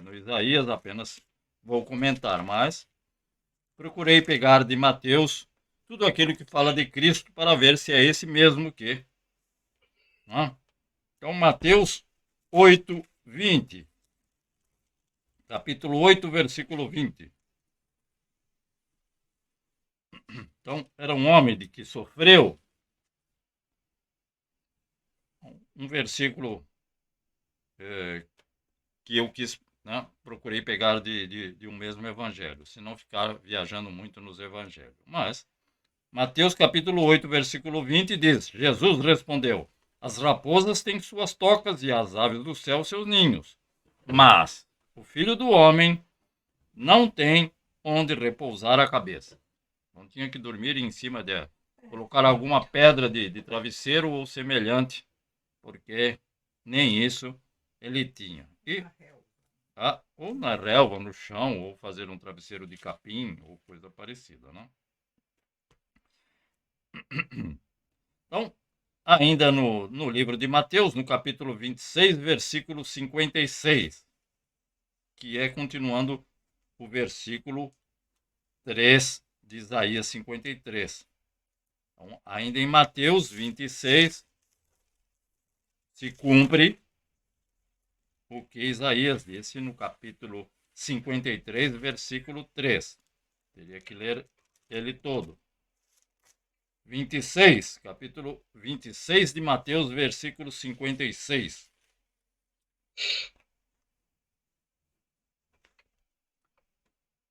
no Isaías, apenas vou comentar, mas procurei pegar de Mateus tudo aquilo que fala de Cristo para ver se é esse mesmo que. Então, Mateus 8, 20. Capítulo 8, versículo 20. Então, era um homem de que sofreu. Um versículo que eu quis, procurei pegar de um mesmo evangelho, se não ficar viajando muito nos evangelhos. Mas, Mateus capítulo 8, versículo 20 diz: Jesus respondeu: as raposas têm suas tocas e as aves do céu seus ninhos, mas o Filho do Homem não tem onde repousar a cabeça. Não tinha que dormir em cima colocar alguma pedra de travesseiro ou semelhante, porque Nem isso ele tinha. E Na relva. ou na relva, no chão, ou fazer um travesseiro de capim, ou coisa parecida, né? Então, ainda no livro de Mateus, no capítulo 26, versículo 56, que é continuando o versículo 3 de Isaías 53. Então, ainda em Mateus 26, se cumpre o que Isaías disse no capítulo 53, versículo 3. Teria que ler ele todo. 26, capítulo 26 de Mateus, versículo 56.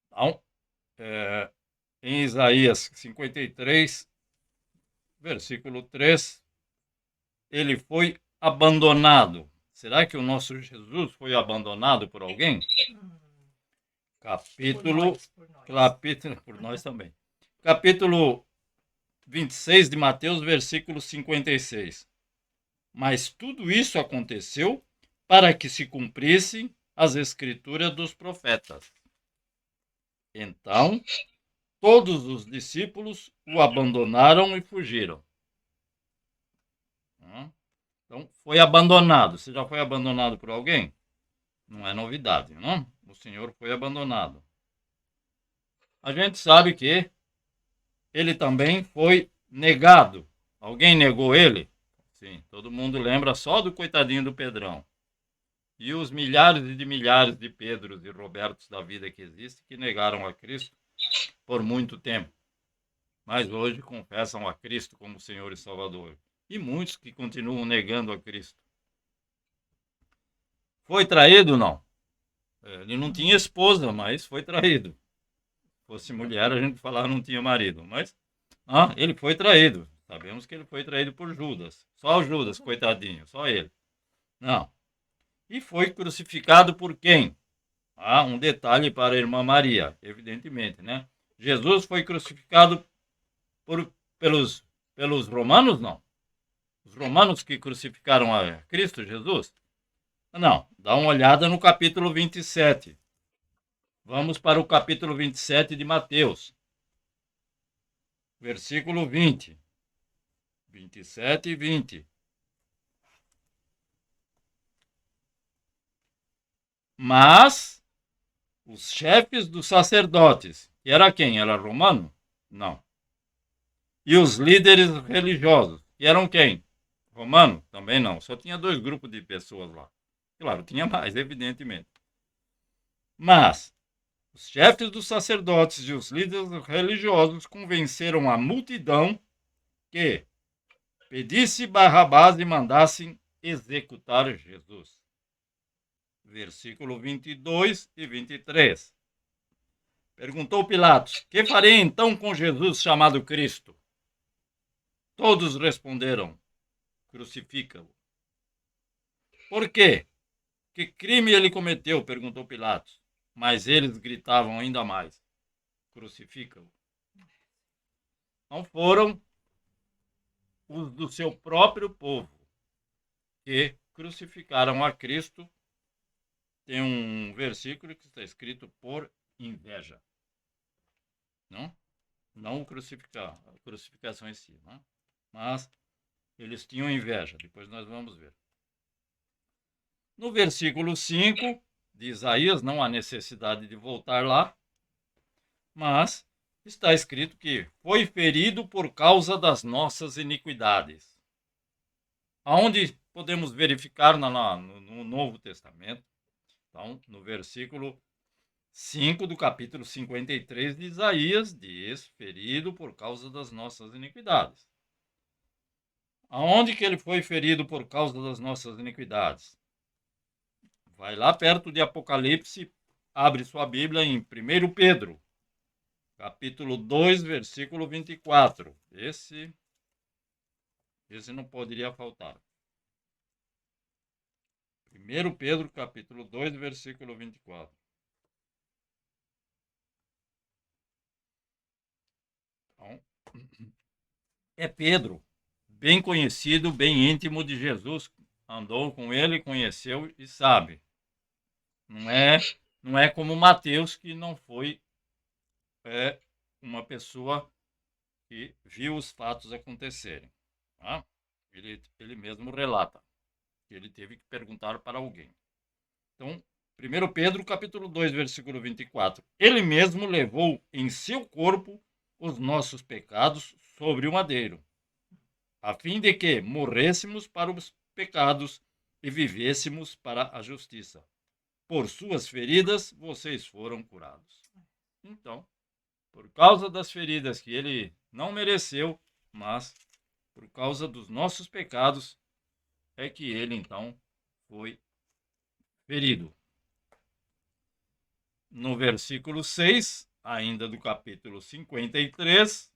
Então, em Isaías 53, versículo 3, ele foi abandonado. Será que o nosso Jesus foi abandonado por alguém? Capítulo, por nós também. Capítulo 26 de Mateus, versículo 56. Mas tudo isso aconteceu para que se cumprissem as escrituras dos profetas. Então, todos os discípulos o abandonaram e fugiram. Então, foi abandonado. Você já foi abandonado por alguém? Não é novidade, não? O Senhor foi abandonado. A gente sabe que ele também foi negado. Alguém negou ele? Sim, todo mundo lembra só do coitadinho do Pedrão. E os milhares e de milhares de Pedros e Robertos da vida que existem que negaram a Cristo por muito tempo. Mas hoje confessam a Cristo como Senhor e Salvador. E muitos que continuam negando a Cristo. Foi traído? Não. Ele não tinha esposa, mas foi traído. Se fosse mulher, a gente falava não tinha marido. Mas ele foi traído. Sabemos que ele foi traído por Judas. Só o Judas, coitadinho, só ele. Não. E foi crucificado por quem? Um detalhe para a irmã Maria, evidentemente, né? Jesus foi crucificado pelos romanos? Não. Os romanos que crucificaram a Cristo Jesus? Não. Dá uma olhada no capítulo 27. Vamos para o capítulo 27 de Mateus. Versículo 20. 27 e 20. Mas os chefes dos sacerdotes, que era quem? Era romano? Não. E os líderes religiosos, que eram quem? Romano? Também não. Só tinha 2 grupos de pessoas lá. Claro, tinha mais, evidentemente. Mas os chefes dos sacerdotes e os líderes religiosos convenceram a multidão que pedisse Barrabás e mandassem executar Jesus. Versículo 22 e 23. Perguntou Pilatos: que farei então com Jesus chamado Cristo? Todos responderam: crucifica-o. Por quê? Que crime ele cometeu? Perguntou Pilatos. Mas eles gritavam ainda mais: crucifica-o. Não foram os do seu próprio povo que crucificaram a Cristo. Tem um versículo que está escrito por inveja. Não a crucificação em si, não? Mas eles tinham inveja. Depois nós vamos ver. No versículo 5 de Isaías, não há necessidade de voltar lá, mas está escrito que foi ferido por causa das nossas iniquidades. Aonde podemos verificar no Novo Testamento, então, no versículo 5 do capítulo 53 de Isaías, diz, ferido por causa das nossas iniquidades. Aonde que ele foi ferido por causa das nossas iniquidades? Vai lá perto de Apocalipse, abre sua Bíblia em 1 Pedro, capítulo 2, versículo 24. Esse não poderia faltar. 1 Pedro, capítulo 2, versículo 24. Então, é Pedro, bem conhecido, bem íntimo de Jesus, andou com ele, conheceu e sabe. Não é como Mateus, que não foi uma pessoa que viu os fatos acontecerem. Tá? Ele mesmo relata que ele teve que perguntar para alguém. Então, 1 Pedro capítulo 2, versículo 24. Ele mesmo levou em seu corpo os nossos pecados sobre o madeiro, a fim de que morrêssemos para os pecados e vivêssemos para a justiça. Por suas feridas vocês foram curados. Então, por causa das feridas que ele não mereceu, mas por causa dos nossos pecados, é que ele então foi ferido. No versículo 6, ainda do capítulo 53,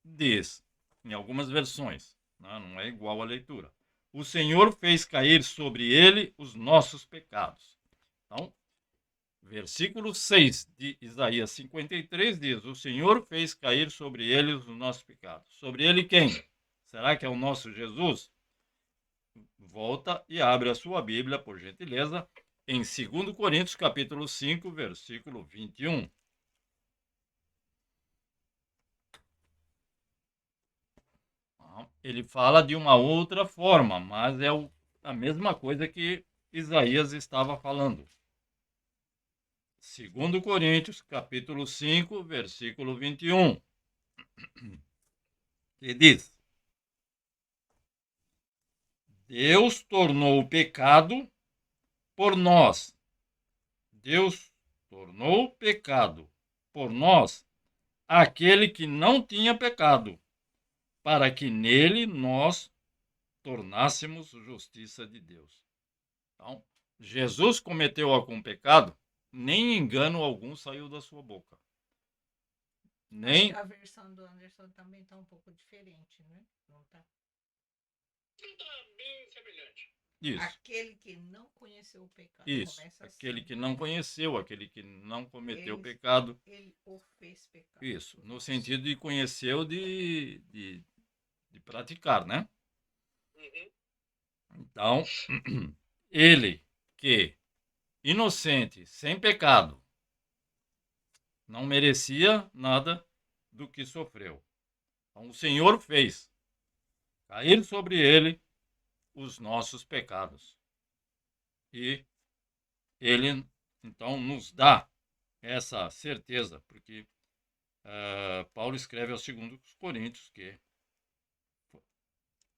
diz, em algumas versões, não é igual a leitura, o Senhor fez cair sobre ele os nossos pecados. Então, versículo 6 de Isaías 53 diz, o Senhor fez cair sobre ele os nossos pecados. Sobre ele quem? Será que é o nosso Jesus? Volta e abre a sua Bíblia, por gentileza, em 2 Coríntios, capítulo 5, versículo 21. Ele fala de uma outra forma, mas é a mesma coisa que Isaías estava falando. 2 Coríntios, capítulo 5, versículo 21. Que diz: Deus tornou o pecado por nós. Deus tornou pecado por nós aquele que não tinha pecado, para que nele nós tornássemos justiça de Deus. Então, Jesus cometeu algum pecado? Nem engano algum saiu da sua boca. Nem... A versão do Anderson também está um pouco diferente, né? Não está? Está bem semelhante. Isso. Aquele que não conheceu o pecado. Isso. Começa Aquele assim. que não conheceu, aquele que não cometeu pecado. Ele o fez pecado. Isso. No sentido de conheceu de praticar, né? Uhum. Então, ele que, inocente, sem pecado, não merecia nada do que sofreu. Então, o Senhor fez cair sobre ele os nossos pecados. E ele, então, nos dá essa certeza, porque Paulo escreve aos 2 Coríntios que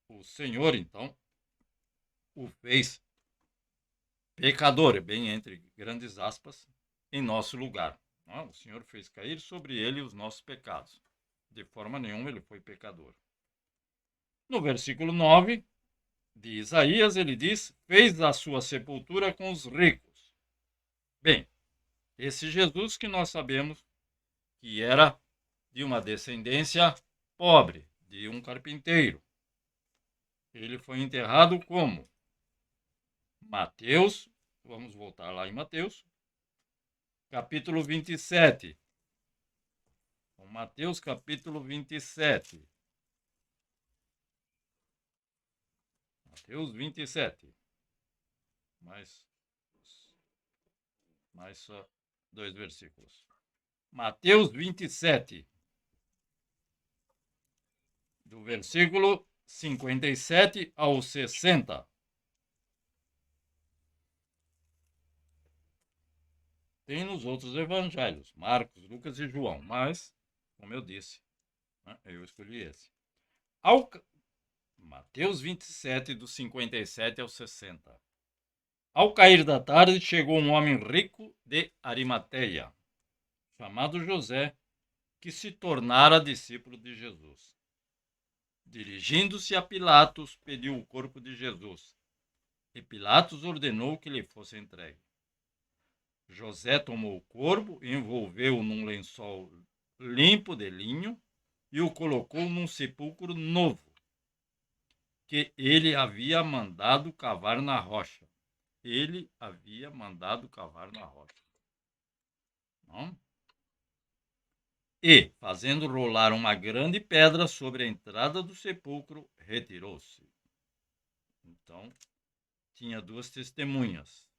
o Senhor, então, o fez pecador, bem entre grandes aspas, em nosso lugar. O Senhor fez cair sobre ele os nossos pecados. De forma nenhuma ele foi pecador. No versículo 9 de Isaías, ele diz, fez a sua sepultura com os ricos. Bem, esse Jesus que nós sabemos que era de uma descendência pobre, de um carpinteiro. Ele foi enterrado como? Mateus, vamos voltar lá em Mateus, capítulo 27. Então, Mateus, capítulo 27. Mateus 27. Mais só 2 versículos. Mateus 27. Do versículo 57 ao 60. Tem nos outros evangelhos, Marcos, Lucas e João, mas, como eu disse, eu escolhi esse. Mateus 27, do 57 ao 60. Ao cair da tarde, chegou um homem rico de Arimateia, chamado José, que se tornara discípulo de Jesus. Dirigindo-se a Pilatos, pediu o corpo de Jesus, e Pilatos ordenou que lhe fosse entregue. José tomou o corpo, envolveu-o num lençol limpo de linho e o colocou num sepulcro novo, que ele havia mandado cavar na rocha. Ele havia mandado cavar na rocha. Não? E, fazendo rolar uma grande pedra sobre a entrada do sepulcro, retirou-se. Então, tinha duas testemunhas,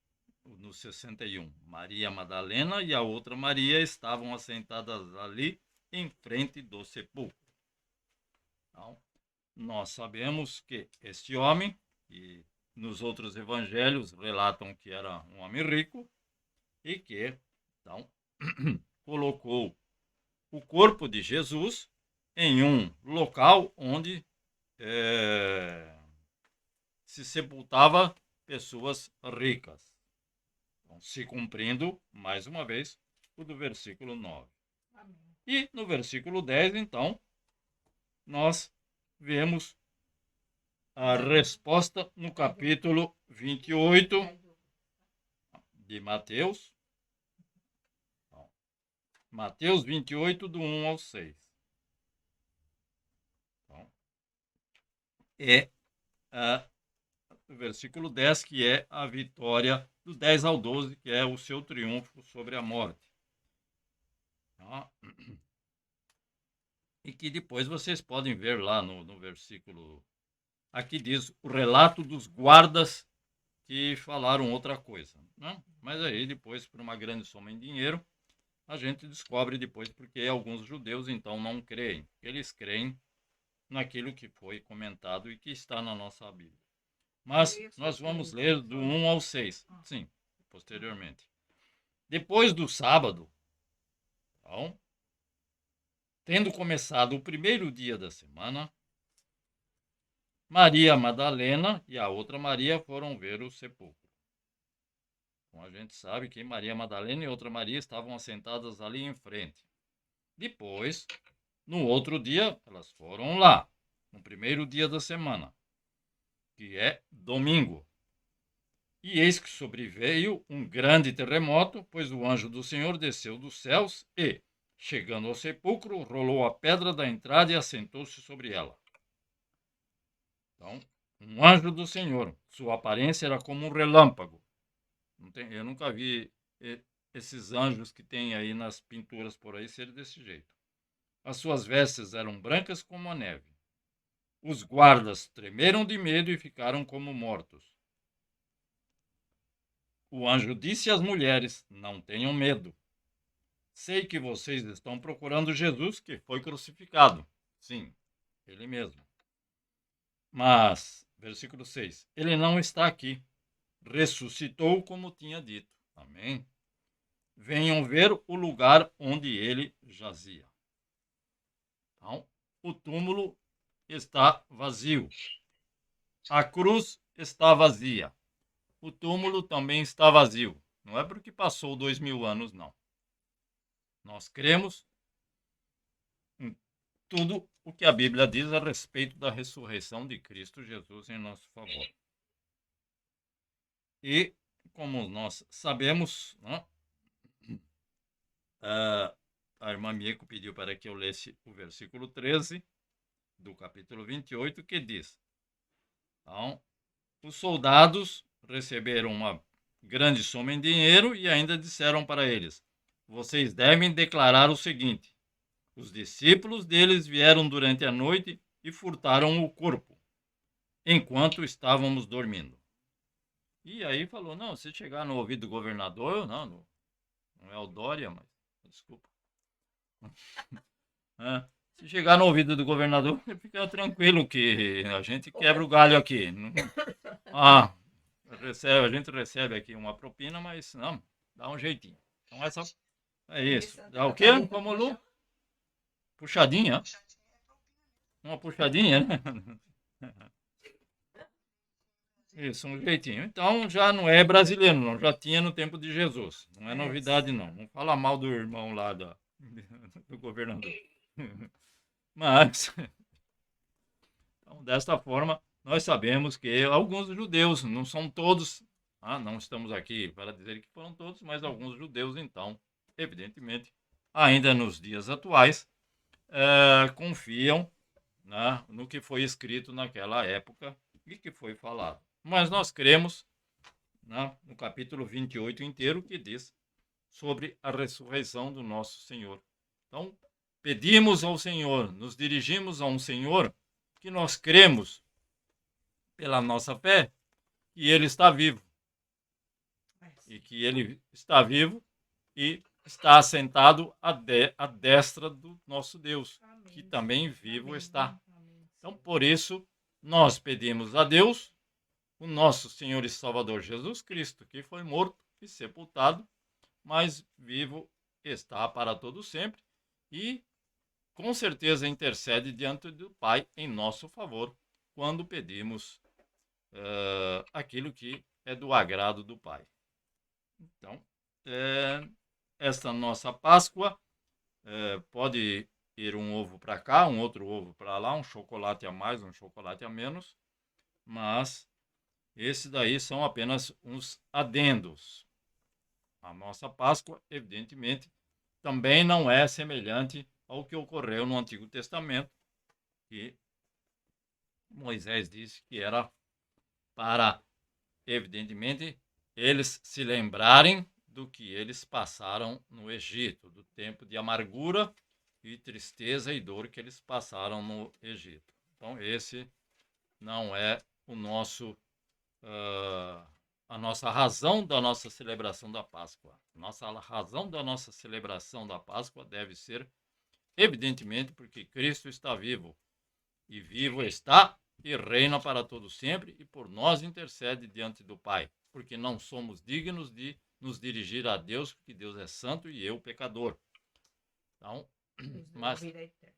no 61. Maria Madalena e a outra Maria estavam assentadas ali em frente do sepulcro. Então, nós sabemos que este homem, e nos outros evangelhos relatam que era um homem rico, e que, então, colocou o corpo de Jesus em um local onde se sepultava pessoas ricas. Então, se cumprindo, mais uma vez, o do versículo 9. Amém. E no versículo 10, então, nós vemos a resposta no capítulo 28 de Mateus. Mateus 28, do 1 ao 6. Então, o versículo 10, que é a vitória, do 10 ao 12, que é o seu triunfo sobre a morte. Tá? E que depois vocês podem ver lá no versículo. Aqui diz o relato dos guardas que falaram outra coisa. Né? Mas aí depois, por uma grande soma em dinheiro, a gente descobre depois porque alguns judeus então não creem. Eles creem naquilo que foi comentado e que está na nossa Bíblia. Mas nós vamos ler do 1 ao 6. Sim, posteriormente. Depois do sábado, então, tendo começado o primeiro dia da semana, Maria Madalena e a outra Maria foram ver o sepulcro. Então a gente sabe que Maria Madalena e outra Maria estavam assentadas ali em frente. Depois, no outro dia, elas foram lá, no primeiro dia da semana, que é domingo. E eis que sobreveio um grande terremoto, pois o anjo do Senhor desceu dos céus e, chegando ao sepulcro, rolou a pedra da entrada e assentou-se sobre ela. Então, um anjo do Senhor, sua aparência era como um relâmpago. Eu nunca vi esses anjos que tem aí nas pinturas por aí serem desse jeito. As suas vestes eram brancas como a neve. Os guardas tremeram de medo e ficaram como mortos. O anjo disse às mulheres: não tenham medo. Sei que vocês estão procurando Jesus que foi crucificado. Sim, ele mesmo. Mas, versículo 6, ele não está aqui. Ressuscitou como tinha dito. Amém? Venham ver o lugar onde ele jazia. Então, o túmulo está vazio. A cruz está vazia. O túmulo também está vazio. Não é porque passou 2000 anos, não. Nós cremos em tudo o que a Bíblia diz a respeito da ressurreição de Cristo Jesus em nosso favor. E, como nós sabemos, né, a irmã Mieko pediu para que eu lesse o versículo 13 do capítulo 28, que diz: então, os soldados receberam uma grande soma em dinheiro e ainda disseram para eles: vocês devem declarar o seguinte: os discípulos deles vieram durante a noite e furtaram o corpo, enquanto estávamos dormindo. E aí falou: não, se chegar no ouvido do governador, não é o Dória, mas desculpa. Se chegar no ouvido do governador, fica tranquilo que a gente quebra o galho aqui. A gente recebe aqui uma propina, mas não, dá um jeitinho. Então é isso. Dá o quê? Como Lu? Puxadinha? Uma puxadinha, né? Isso, um jeitinho. Então já não é brasileiro, não. Já tinha no tempo de Jesus. Não é novidade, não. Não fala mal do irmão lá do governador. Mas, então, desta forma, nós sabemos que alguns judeus, não são todos, não estamos aqui para dizer que foram todos, mas alguns judeus, então, evidentemente, ainda nos dias atuais, confiam, né, no que foi escrito naquela época e que foi falado. Mas nós cremos, né, no capítulo 28 inteiro, que diz sobre a ressurreição do nosso Senhor. Então, pedimos ao Senhor, nos dirigimos a um Senhor que nós cremos pela nossa fé, que ele está vivo. E que ele está vivo e está assentado à destra do nosso Deus, que também vivo está. Então, por isso, nós pedimos a Deus, o nosso Senhor e Salvador Jesus Cristo, que foi morto e sepultado, mas vivo está para todo sempre e com certeza intercede diante do Pai em nosso favor quando pedimos aquilo que é do agrado do Pai. Então, esta nossa Páscoa pode ir um ovo para cá, um outro ovo para lá, um chocolate a mais, um chocolate a menos, mas esses daí são apenas uns adendos. A nossa Páscoa, evidentemente, também não é semelhante ao que ocorreu no Antigo Testamento, que Moisés disse que era para, evidentemente, eles se lembrarem do que eles passaram no Egito, do tempo de amargura e tristeza e dor que eles passaram no Egito. Então, esse não é o nosso a nossa razão da nossa celebração da Páscoa. Nossa razão da nossa celebração da Páscoa deve ser, evidentemente, porque Cristo está vivo, e vivo está e reina para todo sempre, e por nós intercede diante do Pai, porque não somos dignos de nos dirigir a Deus, porque Deus é santo e eu pecador. Então,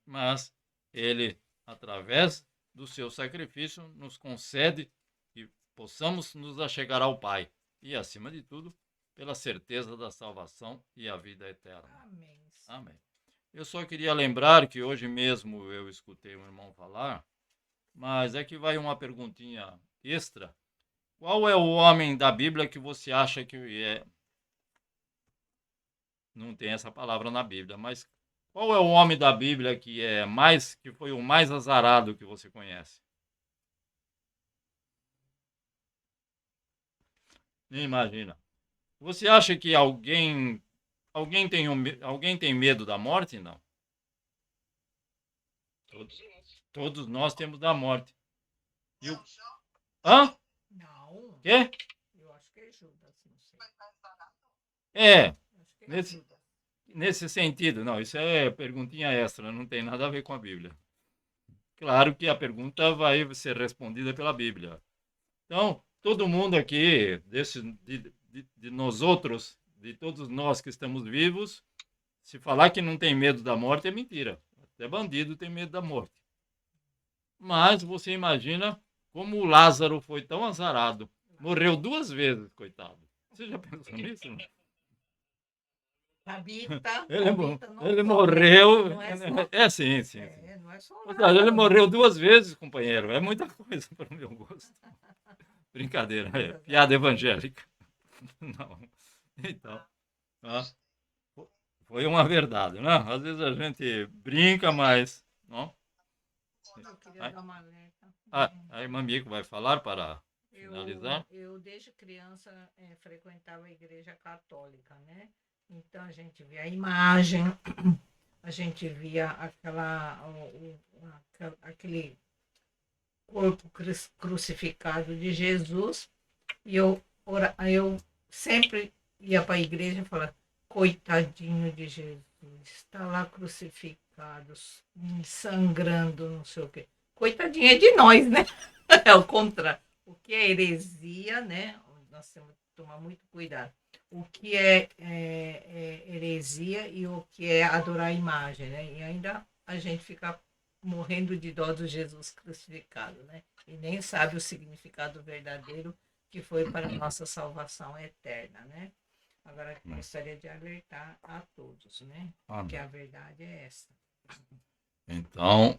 mas Ele, através do seu sacrifício, nos concede que possamos nos achegar ao Pai e, acima de tudo, pela certeza da salvação e a vida eterna. Amém. Amém. Eu só queria lembrar que hoje mesmo eu escutei um irmão falar, mas é que vai uma perguntinha extra. Qual é o homem da Bíblia que você acha que é... Não tem essa palavra na Bíblia, mas qual é o homem da Bíblia que foi o mais azarado que você conhece? Nem imagina. Você acha que alguém tem medo da morte? Não. Todos nós temos da morte. E o... Hã? Não. Quê? Eu acho que é Judas, não sei. É, Acho que é Judas. nesse sentido. Não, isso é perguntinha extra, não tem nada a ver com a Bíblia. Claro que a pergunta vai ser respondida pela Bíblia. Então, todo mundo aqui, de nós outros, de todos nós que estamos vivos, se falar que não tem medo da morte é mentira. Até bandido tem medo da morte. Mas você imagina como o Lázaro foi tão azarado. Morreu 2 vezes, coitado. Você já pensou nisso? Tabita, Ele morreu. não é só, Sim. não é só Ou seja, ele Lázaro, morreu 2 vezes, companheiro. É muita coisa para o meu gosto. Brincadeira, piada evangélica. Não. Então, foi uma verdade, né? Às vezes a gente brinca, mas não. Eu queria dar uma alerta. A irmã Mico vai falar para finalizar. Eu desde criança frequentava a igreja católica, né? Então a gente via a imagem, a gente via aquele corpo crucificado de Jesus, e eu sempre ia para a igreja e falava, coitadinho de Jesus, está lá crucificado, sangrando, não sei o quê. Coitadinha de nós, né? É o contrário. O que é heresia, né? Nós temos que tomar muito cuidado. O que é heresia e o que é adorar a imagem, né? E ainda a gente fica morrendo de dó do Jesus crucificado, né? E nem sabe o significado verdadeiro que foi para a nossa salvação eterna, né? Agora, gostaria de alertar a todos, né? Que a verdade é essa. Então,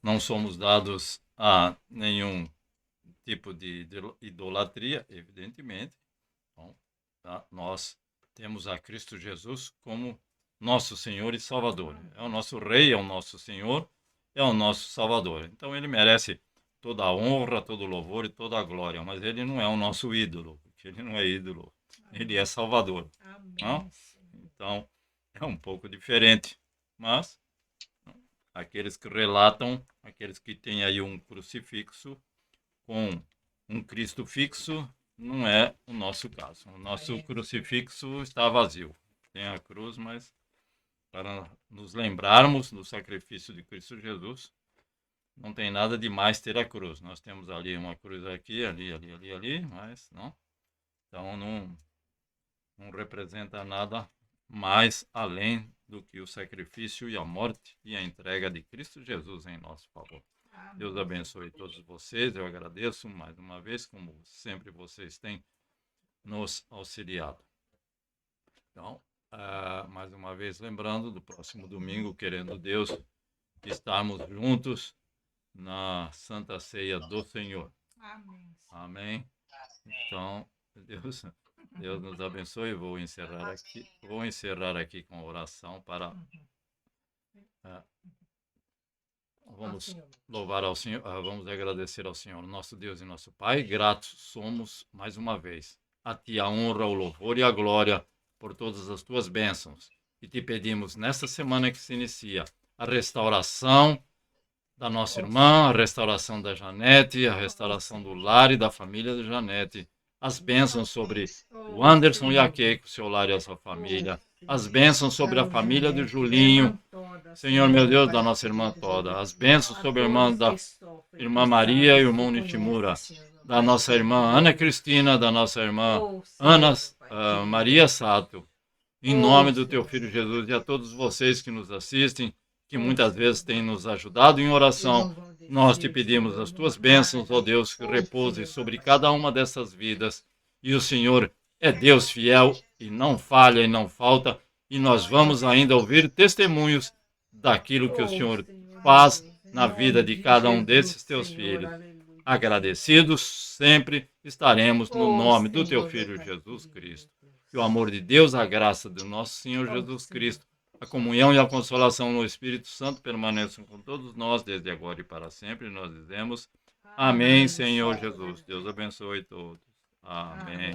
não somos dados a nenhum tipo de idolatria, evidentemente. Então, nós temos a Cristo Jesus como nosso Senhor e Salvador. É o nosso Rei, é o nosso Senhor, é o nosso Salvador. Então, ele merece toda a honra, todo o louvor e toda a glória, mas ele não é o nosso ídolo, porque ele não é ídolo, ele é Salvador. Amém. Então, é um pouco diferente, mas aqueles que relatam, aqueles que têm aí um crucifixo, com um Cristo fixo, não é o nosso caso. O nosso crucifixo está vazio. Tem a cruz, mas para nos lembrarmos do sacrifício de Cristo Jesus, não tem nada de mais ter a cruz. Nós temos ali uma cruz aqui, ali, mas não. Então não representa nada mais além do que o sacrifício e a morte e a entrega de Cristo Jesus em nosso favor. Deus abençoe todos vocês. Eu agradeço mais uma vez, como sempre vocês têm nos auxiliado. Então, mais uma vez lembrando, do próximo domingo, querendo Deus, estarmos juntos na Santa Ceia do Senhor. Amém. Amém. Então, Deus nos abençoe. Vou encerrar aqui com a oração para vamos louvar ao Senhor, vamos agradecer ao Senhor, nosso Deus e nosso Pai. Gratos somos mais uma vez a Ti a honra, o louvor e a glória por todas as Tuas bênçãos. E te pedimos nesta semana que se inicia a restauração da nossa irmã, a restauração da Janete, a restauração do lar e da família da Janete, as bênçãos sobre o Anderson e a Keiko, seu lar e a sua família, as bênçãos sobre a família do Julinho, Senhor meu Deus, da nossa irmã toda, as bênçãos sobre a irmã Maria e o irmão Nishimura, da nossa irmã Ana Cristina, da nossa irmã Maria Sato, em nome do Teu Filho Jesus, e a todos vocês que nos assistem, que muitas vezes têm nos ajudado em oração, nós te pedimos as Tuas bênçãos, ó Deus, que repouse sobre cada uma dessas vidas. E o Senhor é Deus fiel e não falha e não falta, e nós vamos ainda ouvir testemunhos daquilo que o Senhor faz na vida de cada um desses Teus filhos. Agradecidos sempre estaremos no nome do Teu Filho Jesus Cristo. Que o amor de Deus, a graça do nosso Senhor Jesus Cristo, a comunhão e a consolação no Espírito Santo permaneçam com todos nós, desde agora e para sempre. Nós dizemos amém, Senhor Jesus. Deus abençoe todos. Amém.